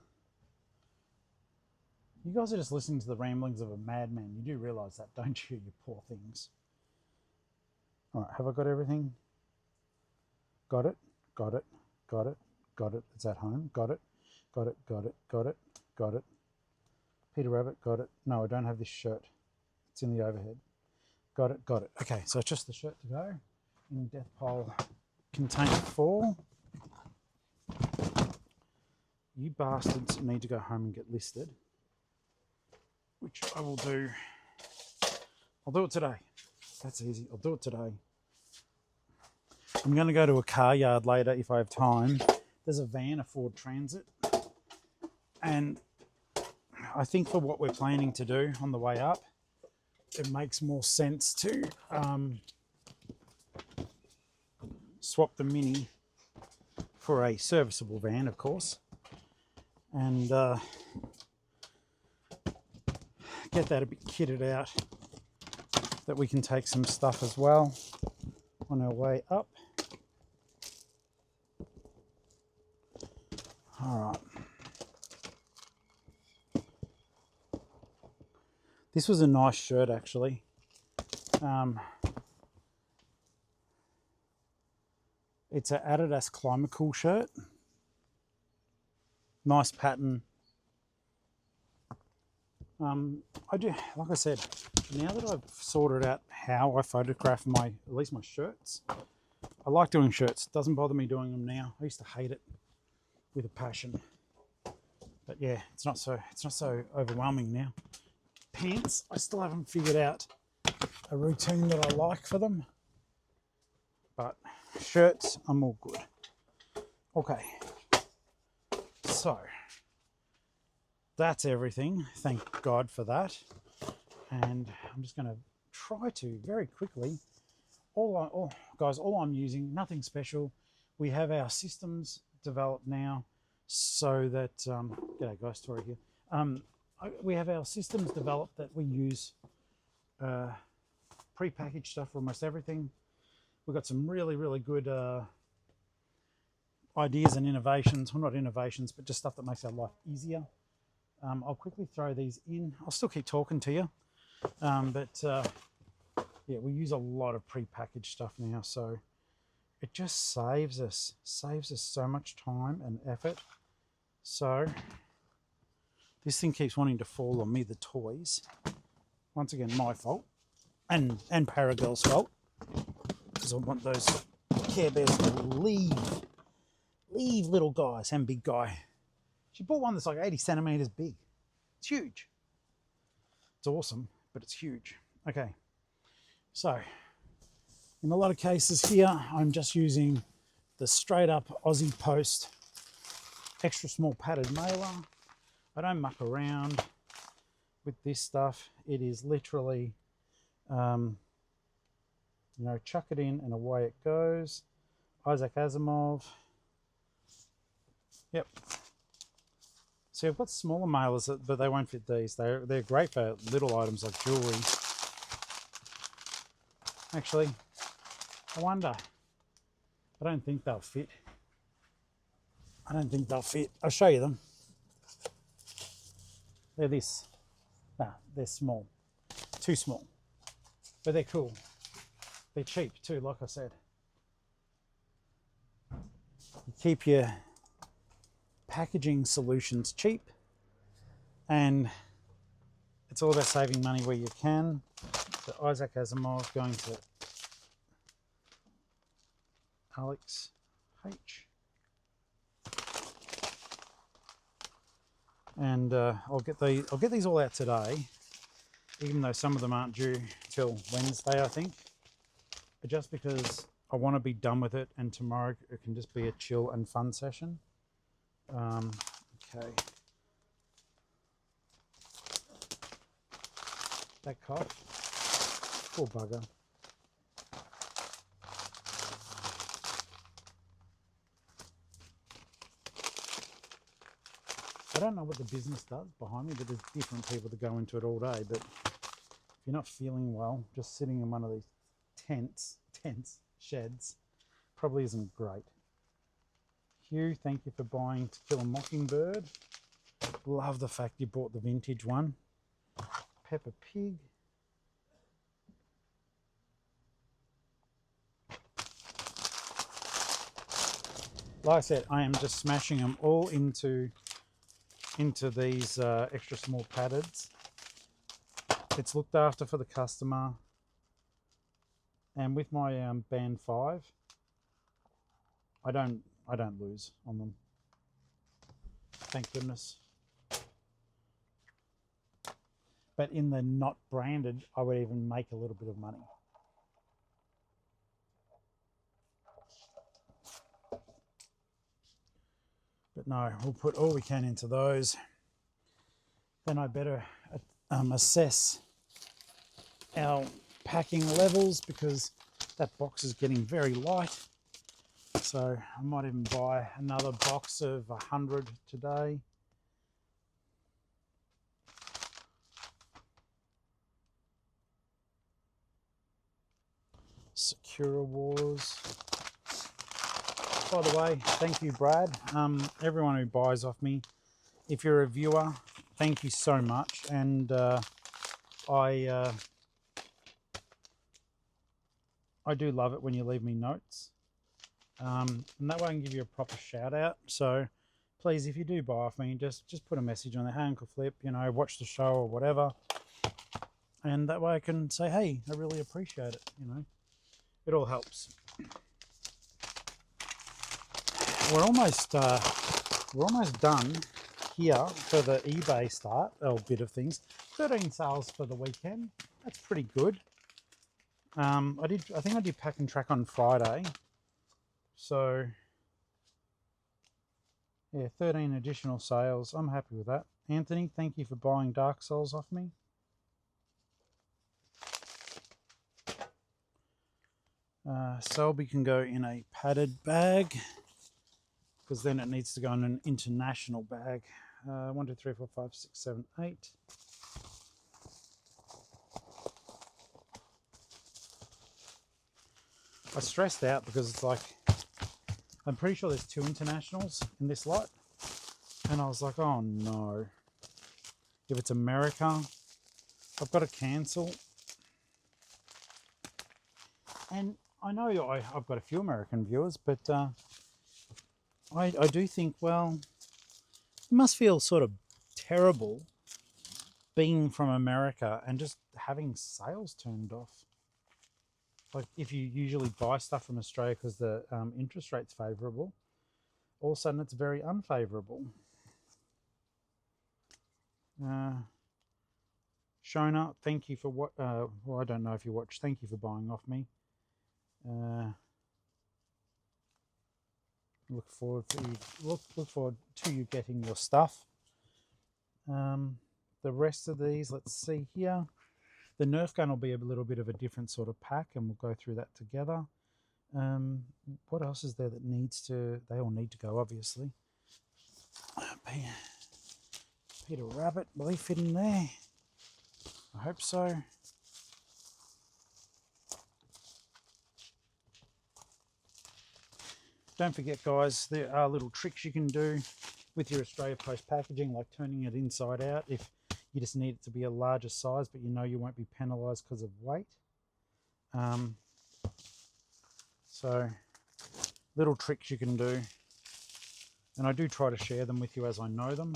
You guys are just listening to the ramblings of a madman. You do realise that, don't you, you poor things? All right, have I got everything? Got it, got it, got it, got it. It's at home. Got it, got it, got it, got it, got it. Peter Rabbit, got it. No, I don't have this shirt. It's in the overhead. Got it, got it. Okay, so it's just the shirt to go in Death Pile Container 4. You bastards need to go home and get listed, which I will do. I'll do it today. That's easy. I'll do it today. I'm going to go to a car yard later if I have time. There's a van, a Ford Transit, and I think for what we're planning to do on the way up, it makes more sense to swap the Mini for a serviceable van, of course, and get that a bit kitted out that we can take some stuff as well on our way up. All right. This was a nice shirt, actually. It's an Adidas Climacool shirt. Nice pattern. I do, like I said, now that I've sorted out how I photograph at least my shirts, I like doing shirts. It doesn't bother me doing them now. I used to hate it with a passion, but yeah, it's not so overwhelming now. Pants, I still haven't figured out a routine that I like for them, but shirts, I'm all good. Okay, so that's everything. Thank God for that. And I'm just going to try to very quickly. Guys, all I'm using, nothing special. We have our systems developed now, so that g'day guys, Tori here. We have our systems developed that we use pre-packaged stuff for almost everything. We've got some really good ideas and innovations. Well, not innovations, but just stuff that makes our life easier. I'll quickly throw these in. I'll still keep talking to you, yeah, we use a lot of pre-packaged stuff now, so it just saves us so much time and effort. So this thing keeps wanting to fall on me, the toys. Once again, my fault, and Paragirl's fault, because I want those Care Bears to leave little guys and big guy. She bought one that's like 80 centimeters big. It's huge. It's awesome, but it's huge. Okay, so in a lot of cases here, I'm just using the straight up Aussie Post extra small padded mailer. I don't muck around with this stuff. It is literally, chuck it in and away it goes. Isaac Asimov. Yep. See, I've got smaller mailers, but they won't fit these. They're great for little items like jewelry. Actually, I wonder. I don't think they'll fit. I'll show you them. They're this. Nah, they're small. Too small. But they're cool. They're cheap too, like I said. You keep your packaging solutions cheap, and it's all about saving money where you can. So Isaac Asimov going to Alex H. And I'll get these all out today, even though some of them aren't due till Wednesday, I think. But just because I want to be done with it, and tomorrow it can just be a chill and fun session. Okay. That cough. Poor bugger. I don't know what the business does behind me, but there's different people that go into it all day. But if you're not feeling well, just sitting in one of these sheds, probably isn't great. Hugh, thank you for buying To Kill a Mockingbird. Love the fact you bought the vintage one. Peppa Pig. like I said, I am just smashing them all into these extra small paddeds. It's looked after for the customer, and with my band 5, I don't lose on them. Thank goodness. But in the not branded, I would even make a little bit of money. But no, we'll put all we can into those. Then I better assess our packing levels, because that box is getting very light. So I might even buy another box of 100 today. Secura Wars. By the way, thank you, Brad. Everyone who buys off me, if you're a viewer, thank you so much. And I do love it when you leave me notes. And that way I can give you a proper shout out. So please, if you do buy off me, just put a message on there. Hey, Uncle Flip, you know, watch the show or whatever. And that way I can say, hey, I really appreciate it, you know. It all helps. We're almost done here for the eBay start, or bit of things. 13 sales for the weekend. That's pretty good. I think I did pack and track on Friday. So yeah, 13 additional sales. I'm happy with that. Anthony, thank you for buying Dark Souls off me. Selby can go in a padded bag, because then it needs to go in an international bag. 1, 2, 3, 4, 5, 6, 7, 8. I stressed out because it's like, I'm pretty sure there's 2 internationals in this lot. And I was like, oh no. If it's America, I've got to cancel. And I know I've got a few American viewers, but I do think, well, it must feel sort of terrible being from America and just having sales turned off. Like, if you usually buy stuff from Australia because the interest rate's favourable, all of a sudden it's very unfavourable. Shona, thank you for what, well, I don't know if you watched, thank you for buying off me. Look forward to you getting your stuff. The rest of these, let's see here. The Nerf gun will be a little bit of a different sort of pack, and we'll go through that together. What else is there that needs to? They all need to go, obviously. Peter Rabbit, will he fit in there? I hope so. Don't forget, guys, there are little tricks you can do with your Australia Post packaging, like turning it inside out if you just need it to be a larger size, but you know you won't be penalised because of weight. So little tricks you can do, and I do try to share them with you as I know them.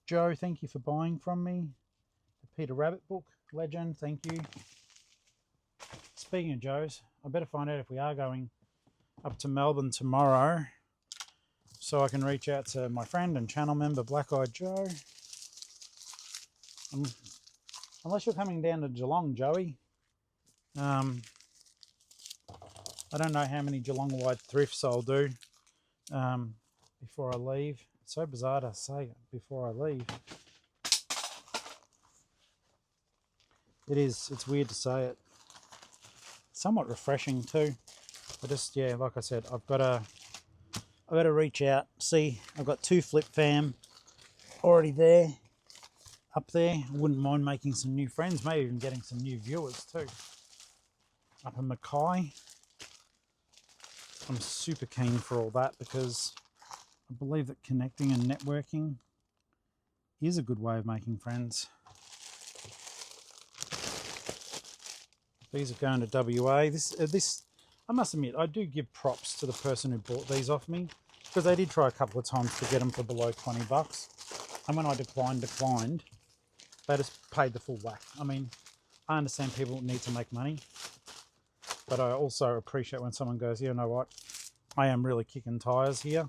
Joe, thank you for buying from me. The Peter Rabbit book, legend, thank you. Speaking of Joe's, I better find out if we are going up to Melbourne tomorrow, so I can reach out to my friend and channel member Black Eyed Joe. Unless you're coming down to Geelong, Joey. I don't know how many Geelong-wide thrifts I'll do before I leave. It's so bizarre to say before I leave. It's weird to say it. Somewhat refreshing too. But just, yeah, like I said, I've got to reach out. See, I've got 2 Flip fam already there, up there. I wouldn't mind making some new friends, maybe even getting some new viewers too. Up in Mackay. I'm super keen for all that, because I believe that connecting and networking is a good way of making friends. These are going to WA. This, I must admit, I do give props to the person who bought these off me, because they did try a couple of times to get them for below 20 bucks. And when I declined, they just paid the full whack. I mean, I understand people need to make money, but I also appreciate when someone goes, you know what, I am really kicking tires here.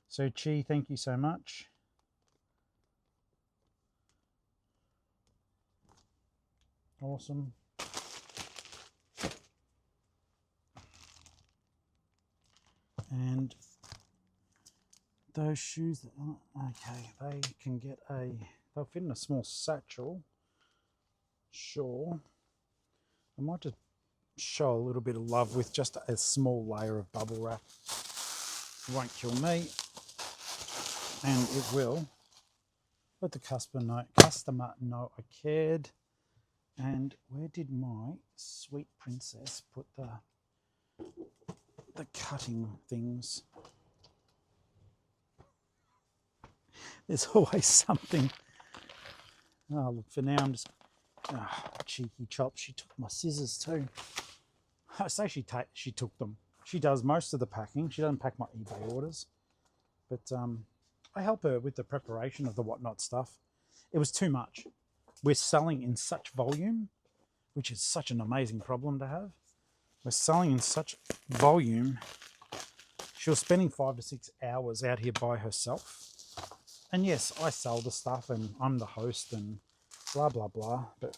So Chi, thank you so much. Awesome. And those shoes, okay, they can get they'll fit in a small satchel. Sure. I might just show a little bit of love with just a small layer of bubble wrap. It won't kill me, and it will let the customer know I cared. And where did my sweet princess put the cutting things? There's always something. Oh, look, for now I'm just cheeky chop. She took my scissors too. I say she took them. She does most of the packing. She doesn't pack my eBay orders, but I help her with the preparation of the whatnot stuff. It was too much. We're selling in such volume, which is such an amazing problem to have. We're selling in such volume. She was spending 5 to 6 hours out here by herself. And yes, I sell the stuff and I'm the host and blah, blah, blah. But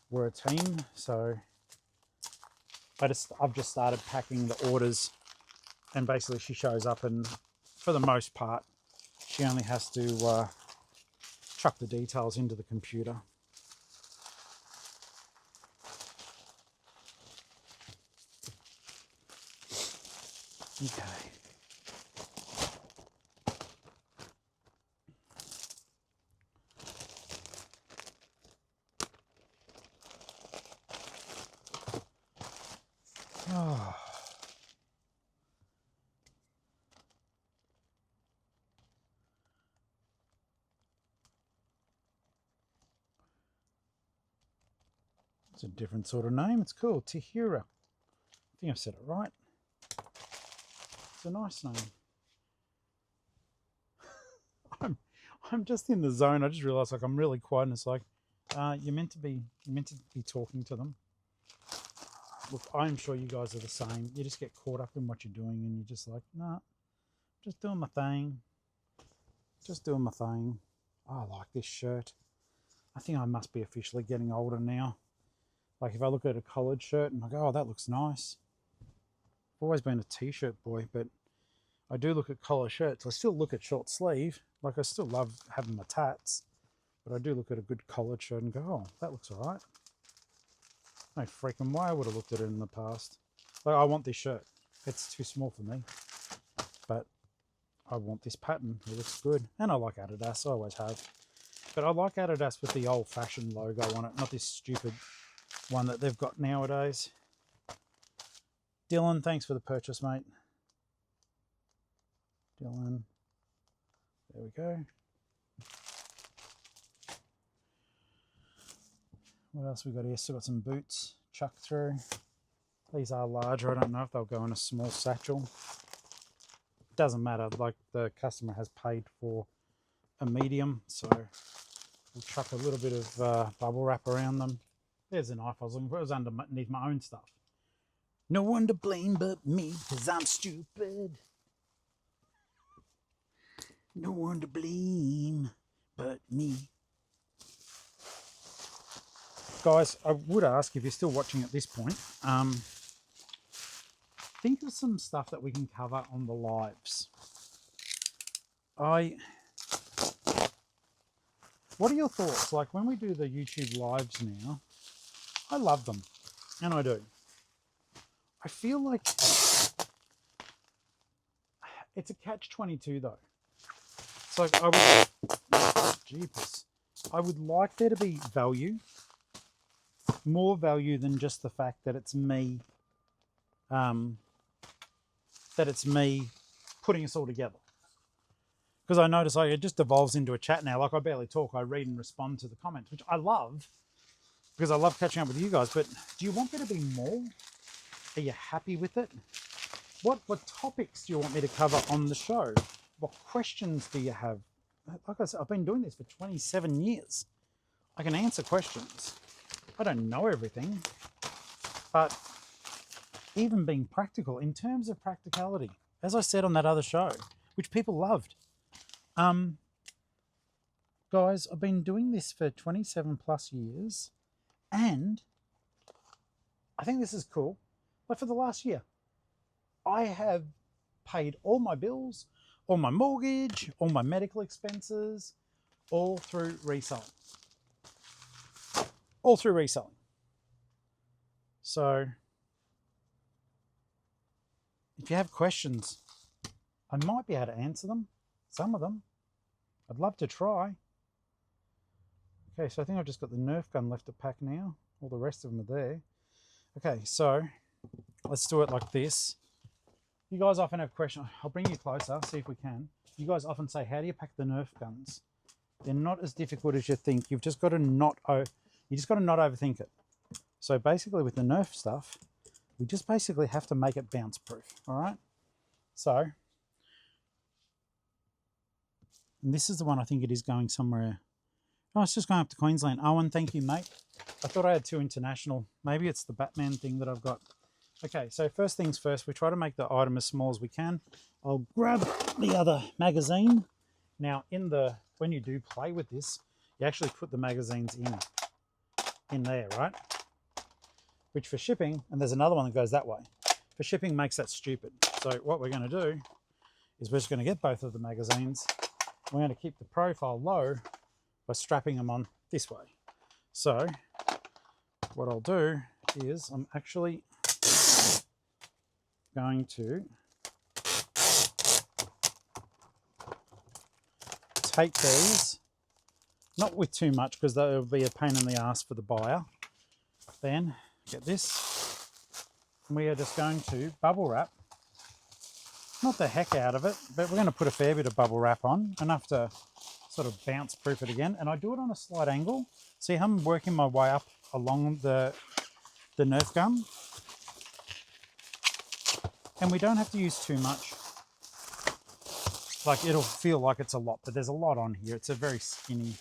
we're a team, so I've just started packing the orders, and basically she shows up, and for the most part, she only has to chuck the details into the computer. Okay. Oh. It's a different sort of name. It's cool. Tahira. I think I've said it right. It's a nice name. I'm just in the zone. I just realised, like, I'm really quiet, and it's like, you're meant to be talking to them. Look, I'm sure you guys are the same. You just get caught up in what you're doing, and you're just like, nah, just doing my thing. Just doing my thing. Oh, I like this shirt. I think I must be officially getting older now. Like, if I look at a collared shirt and I go, oh, that looks nice. I've always been a t-shirt boy, but I do look at collar shirts. I still look at short sleeve. Like, I still love having my tats, but I do look at a good collared shirt and go, oh, that looks all right. No freaking way I would have looked at it in the past. Like, I want this shirt. It's too small for me, but I want this pattern. It looks good. And I like Adidas. I always have. But I like Adidas with the old-fashioned logo on it, not this stupid one that they've got nowadays. Dylan, thanks for the purchase, mate. Dylan. There we go. What else we got here? Still got some boots chucked through. These are larger. I don't know if they'll go in a small satchel. Doesn't matter. Like, the customer has paid for a medium, so we'll chuck a little bit of bubble wrap around them. There's a knife I was looking for. It was underneath my own stuff. No one to blame but me, because I'm stupid. No one to blame but me. Guys, I would ask, if you're still watching at this point, think of some stuff that we can cover on the lives. What are your thoughts? Like, when we do the YouTube lives now, I love them, and I do. I feel like it's a catch-22 though. It's like, I would like there to be value, more value than just the fact that it's me putting us all together. Because I notice like it just evolves into a chat now. Like I barely talk, I read and respond to the comments, which I love because I love catching up with you guys. But do you want there to be more? Are you happy with it? What topics do you want me to cover on the show? What questions do you have? Like I said, I've been doing this for 27 years. I can answer questions. I don't know everything, but even being practical in terms of practicality, as I said on that other show, which people loved. Guys, I've been doing this for 27 plus years, and I think this is cool. But for the last year, I have paid all my bills, all my mortgage, all my medical expenses, all through reselling. All through reselling. So, if you have questions, I might be able to answer them. Some of them. I'd love to try. Okay, so I think I've just got the Nerf gun left to pack now. All the rest of them are there. Okay, so let's do it like this. You guys often have questions. I'll bring you closer, see if we can. You guys often say, how do you pack the Nerf guns? They're not as difficult as you think. You've just got to not overthink it. So basically with the Nerf stuff, we just basically have to make it bounce proof, all right? So, and this is the one I think it is going somewhere. Oh, it's just going up to Queensland. Owen, thank you, mate. I thought I had 2 international. Maybe it's the Batman thing that I've got. Okay, so first things first, we try to make the item as small as we can. I'll grab the other magazine. Now, when you do play with this, you actually put the magazines in there, right? Which for shipping, and there's another one that goes that way, for shipping makes that stupid. So what we're going to do is we're just going to get both of the magazines. We're going to keep the profile low by strapping them on this way. So what I'll do is I'm actually going to take these, not with too much because that will be a pain in the ass for the buyer. Then get this, and we are just going to bubble wrap, not the heck out of it, but we're going to put a fair bit of bubble wrap on, enough to sort of bounce proof it again. And I do it on a slight angle. See how I'm working my way up along the Nerf gun? And we don't have to use too much. Like, it'll feel like it's a lot, but there's a lot on here. It's a very skinny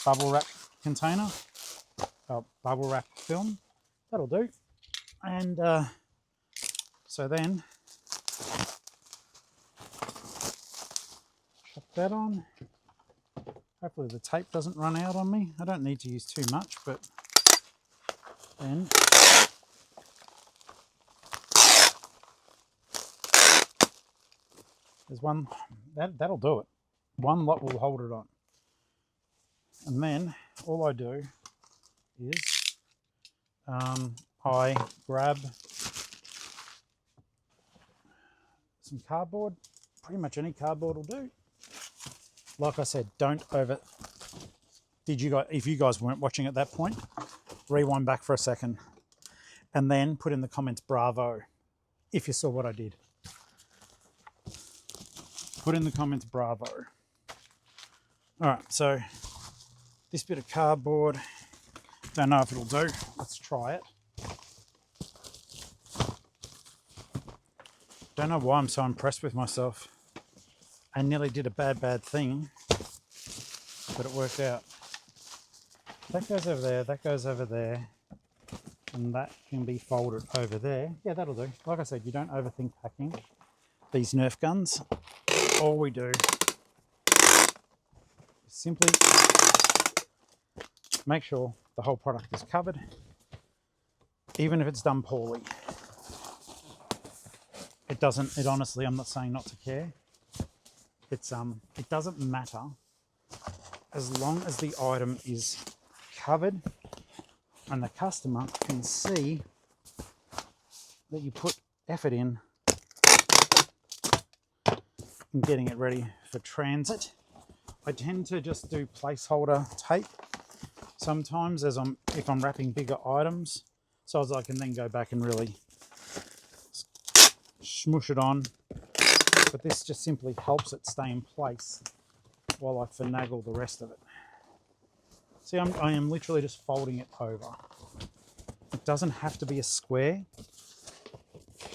bubble wrap container, bubble wrap film. That'll do. And so then chuck that on. Hopefully the tape doesn't run out on me. I don't need to use too much, but then there's one, that'll do it. One lot will hold it on. And then all I do is I grab some cardboard. Pretty much any cardboard will do. Like I said, don't over... if you guys weren't watching at that point, rewind back for a second and then put in the comments bravo if you saw what I did. Put in the comments bravo. All right, so this bit of cardboard, don't know if it'll do. Let's try it. Don't know why I'm so impressed with myself. I nearly did a bad thing, but it worked out. That goes over there, that goes over there, and that can be folded over there. Yeah, that'll do. Like I said, you don't overthink packing these Nerf guns. All we do is simply make sure the whole product is covered, even if it's done poorly. It honestly, I'm not saying not to care. It doesn't matter as long as the item is covered and the customer can see that you put effort in getting it ready for transit. I tend to just do placeholder tape sometimes if I'm wrapping bigger items, so as I can then go back and really smoosh it on, but this just simply helps it stay in place while I finagle the rest of it. See, I am literally just folding it over. It doesn't have to be a square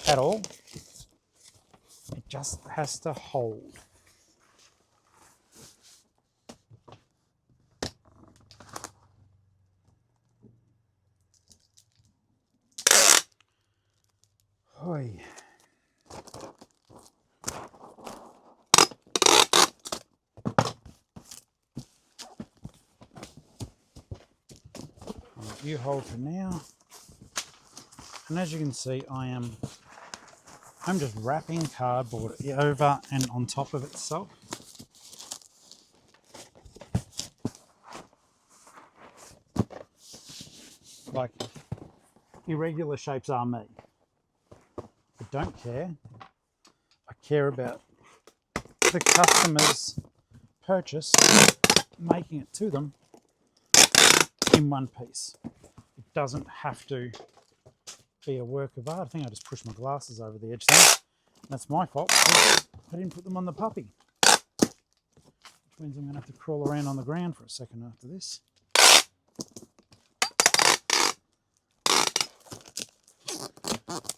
at all. It just has to hold. Oi. You hold for now. And as you can see, I'm just wrapping cardboard over and on top of itself. Like, irregular shapes are me. I don't care. I care about the customer's purchase, making it to them in one piece. It doesn't have to be a work of art. I think I just pushed my glasses over the edge there. That's my fault. I didn't put them on the puppy. Which means I'm going to have to crawl around on the ground for a second after this.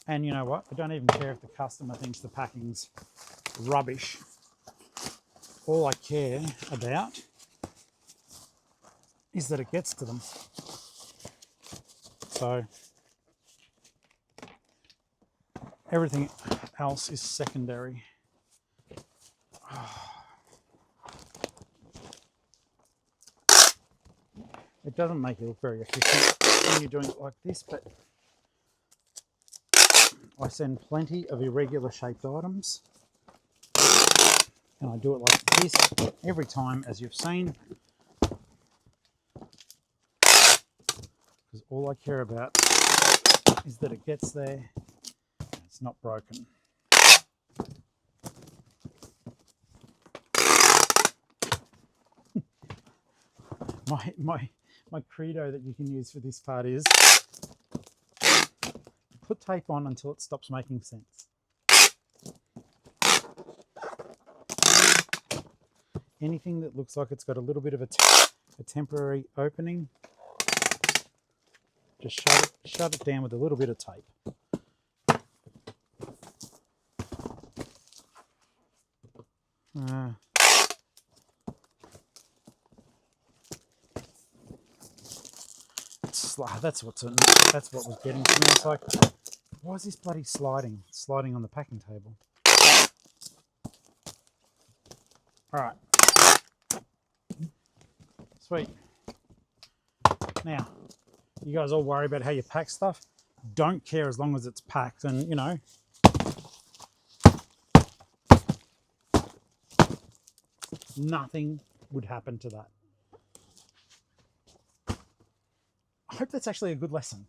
And you know what? I don't even care if the customer thinks the packing's rubbish. All I care about is that it gets to them. So everything else is secondary. It doesn't make it look very efficient when you're doing it like this, but I send plenty of irregular shaped items, and I do it like this every time, as you've seen, because all I care about is that it gets there and it's not broken. My credo that you can use for this part is put tape on until it stops making sense. Anything that looks like it's got a little bit of a temporary opening, just shut it down with a little bit of tape. That's what was getting to me. It's like, why is this bloody sliding on the packing table? All right, sweet. Now, you guys all worry about how you pack stuff. Don't care as long as it's packed, and you know, nothing would happen to that. I hope that's actually a good lesson.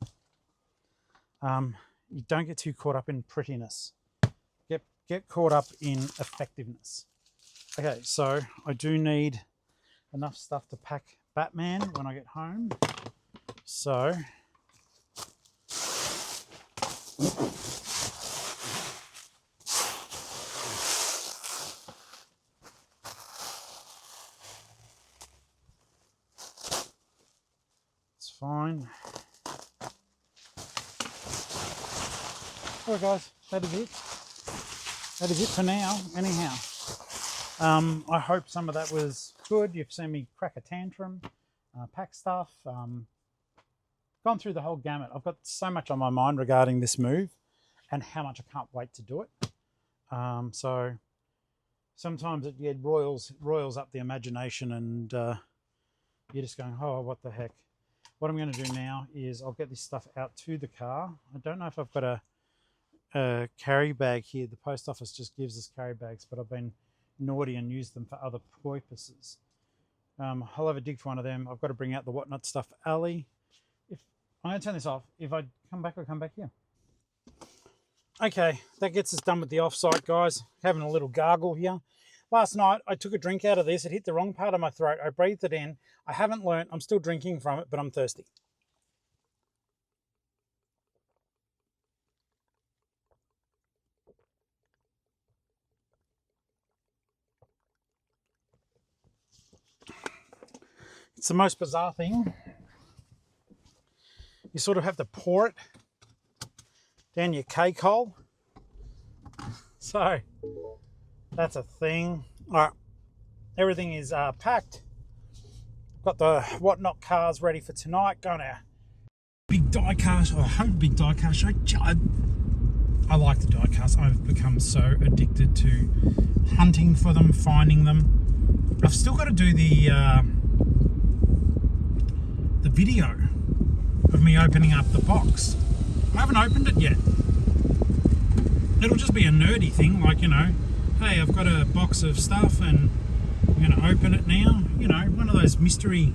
You don't get too caught up in prettiness. Get caught up in effectiveness. Okay, so I do need enough stuff to pack Batman when I get home. So it's fine. Alright guys, that is it. That is it for now, anyhow. I hope some of that was good. You've seen me crack a tantrum, pack stuff, gone through the whole gamut. I've got so much on my mind regarding this move and how much I can't wait to do it. So sometimes it roils up the imagination, and you're just going, oh, what the heck. What I'm going to do now is I'll get this stuff out to the car. I don't know if I've got a carry bag here. The post office just gives us carry bags, but I've been naughty and used them for other purposes. I'll have a dig for one of them. I've got to bring out the whatnot stuff for Ali. I'm going to turn this off. If I come back, I'll come back here. Okay, that gets us done with the offsite, guys. Having a little gargle here. Last night, I took a drink out of this. It hit the wrong part of my throat. I breathed it in. I haven't learnt. I'm still drinking from it, but I'm thirsty. It's the most bizarre thing. You sort of have to pour it down your cake hole. So that's a thing. All right, everything is packed. Got the whatnot cars ready for tonight. Going to big die cast. I hope big die cast show. I like the die cast. I've become so addicted to hunting for them, finding them. I've still got to do the video of me opening up the box. I haven't opened it yet. It'll just be a nerdy thing, like, you know, hey, I've got a box of stuff and I'm going to open it now. You know, one of those mystery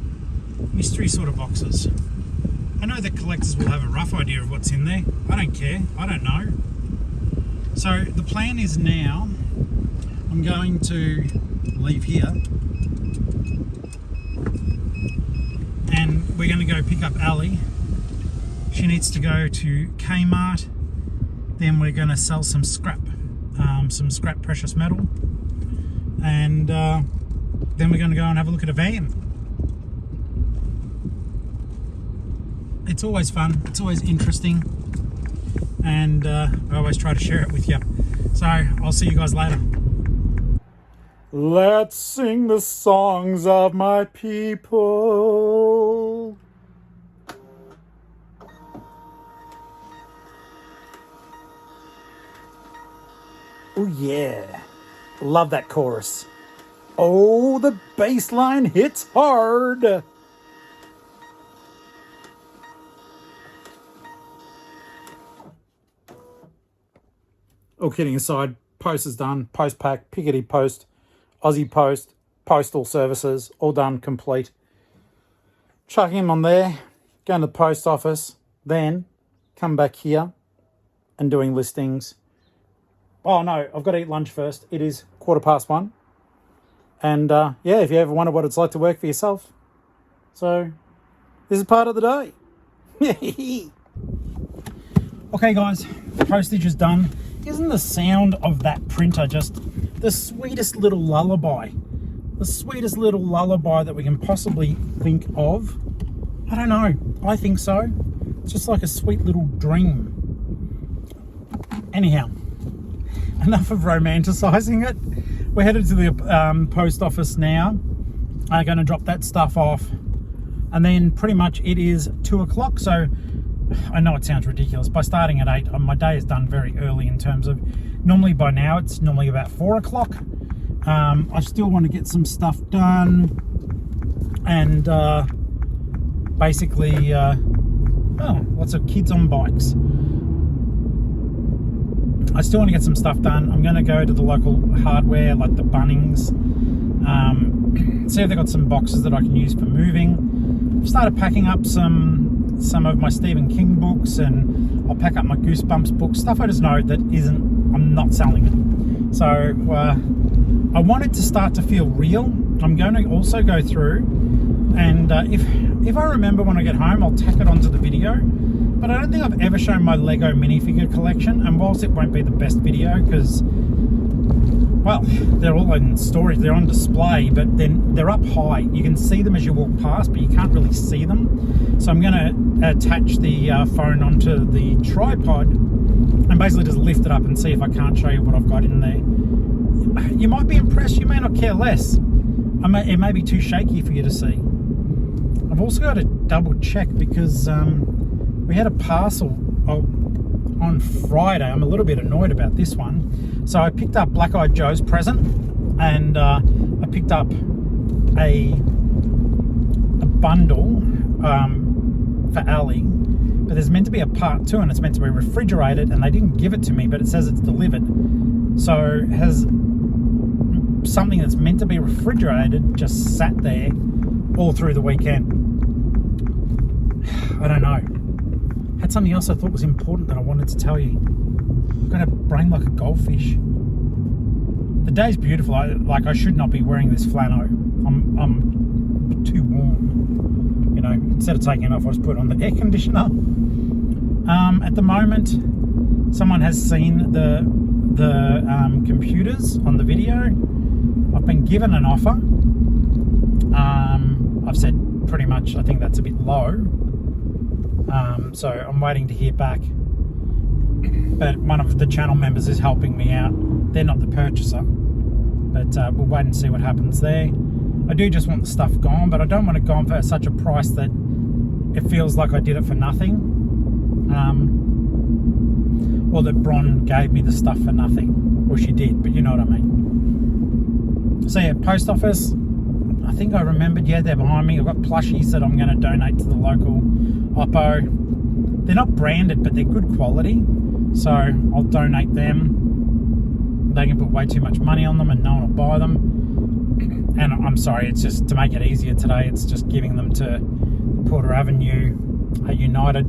sort of boxes. I know that collectors will have a rough idea of what's in there. I don't care. I don't know. So the plan is now I'm going to leave here and we're going to go pick up Ali. She needs to go to Kmart. Then we're going to sell some scrap precious metal, and then we're going to go and have a look at a van. It's always fun, it's always interesting, and I always try to share it with you. So I'll see you guys later. Let's sing the songs of my people. Oh yeah, love that chorus. Oh, the bass line hits hard. All kidding aside, post is done. Post pack, Pickety Post, Aussie Post, Postal Services, all done, complete. Chucking him on there, going to the post office, then come back here and doing listings. Oh no, I've got to eat lunch first. It is 1:15. And yeah, if you ever wonder what it's like to work for yourself. So, this is part of the day. Okay guys, postage is done. Isn't the sound of that printer just the sweetest little lullaby? The sweetest little lullaby that we can possibly think of. I don't know, I think so. It's just like a sweet little dream. Anyhow, enough of romanticizing it. We're headed to the post office now. I'm going to drop that stuff off. And then pretty much it is 2 o'clock. So I know it sounds ridiculous. By starting at 8, my day is done very early in terms of, normally by now it's normally about 4 o'clock. I still want to get some stuff done. And basically, lots of kids on bikes. I still want to get some stuff done. I'm going to go to the local hardware, like the Bunnings, see if they've got some boxes that I can use for moving. I've started packing up some of my Stephen King books, and I'll pack up my Goosebumps books, stuff I just know that I'm not selling it. So I want it to start to feel real. I'm going to also go through, and if I remember when I get home, I'll tack it onto the video. But I don't think I've ever shown my Lego minifigure collection, and whilst it won't be the best video because, well, they're all in storage, they're on display, but then they're up high. You can see them as you walk past, but you can't really see them. So I'm going to attach the phone onto the tripod and basically just lift it up and see if I can't show you what I've got in there. You might be impressed, you may not care less. It may be too shaky for you to see. I've also got to double check because we had a parcel on Friday. I'm a little bit annoyed about this one. So I picked up Black Eyed Joe's present, and I picked up a bundle for Ali, but there's meant to be a part 2 and it's meant to be refrigerated, and they didn't give it to me, but it says it's delivered. So has something that's meant to be refrigerated just sat there all through the weekend. I don't know. Had something else I thought was important that I wanted to tell you. I've got a brain like a goldfish. The day's beautiful. I should not be wearing this flannel. I'm too warm. You know, instead of taking it off, I just put it on the air conditioner. At the moment, someone has seen the computers on the video. I've been given an offer. I've said pretty much, I think that's a bit low. So I'm waiting to hear back. But one of the channel members is helping me out. They're not the purchaser, but we'll wait and see what happens there. I do just want the stuff gone, but I don't want it gone for such a price that it feels like I did it for nothing. Or that Bron gave me the stuff for nothing. Well, she did, but you know what I mean. So yeah, post office. I think I remembered, yeah, they're behind me. I've got plushies that I'm going to donate to the local Oppo. They're not branded, but they're good quality. So I'll donate them. They can put way too much money on them and no one will buy them. And I'm sorry, it's just to make it easier today, it's just giving them to Porter Avenue at United,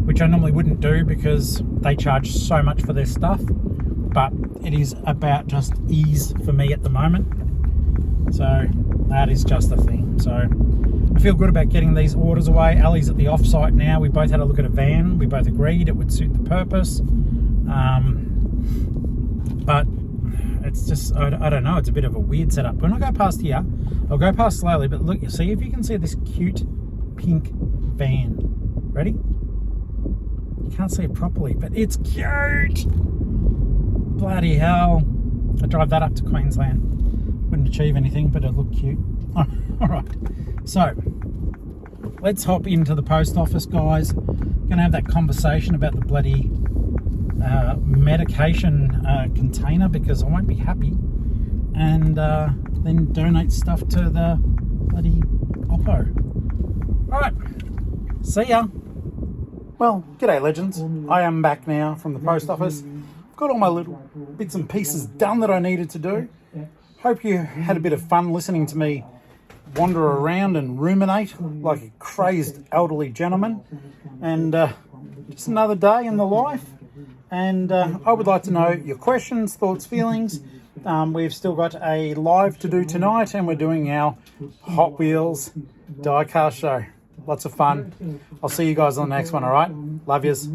which I normally wouldn't do because they charge so much for their stuff. But it is about just ease for me at the moment. So that is just the thing. So I feel good about getting these orders away. Ali's at the offsite now. We both had a look at a van. We both agreed it would suit the purpose. But it's just, I don't know, it's a bit of a weird setup. When I go past here, I'll go past slowly, but look, see if you can see this cute pink van. Ready? You can't see it properly, but it's cute. Bloody hell. I drive that up to Queensland. Wouldn't achieve anything, but it'd look cute. All right, so let's hop into the post office, guys. Gonna have that conversation about the bloody medication container because I won't be happy, and then donate stuff to the bloody Oppo. All right, see ya. Well, g'day legends. I am back now from the post office. I've got all my little bits and pieces done that I needed to do. Hope you had a bit of fun listening to me wander around and ruminate like a crazed elderly gentleman. And just another day in the life. And I would like to know your questions, thoughts, feelings. We've still got a live to do tonight, and we're doing our Hot Wheels diecast show. Lots of fun. I'll see you guys on the next one, all right? Love yous.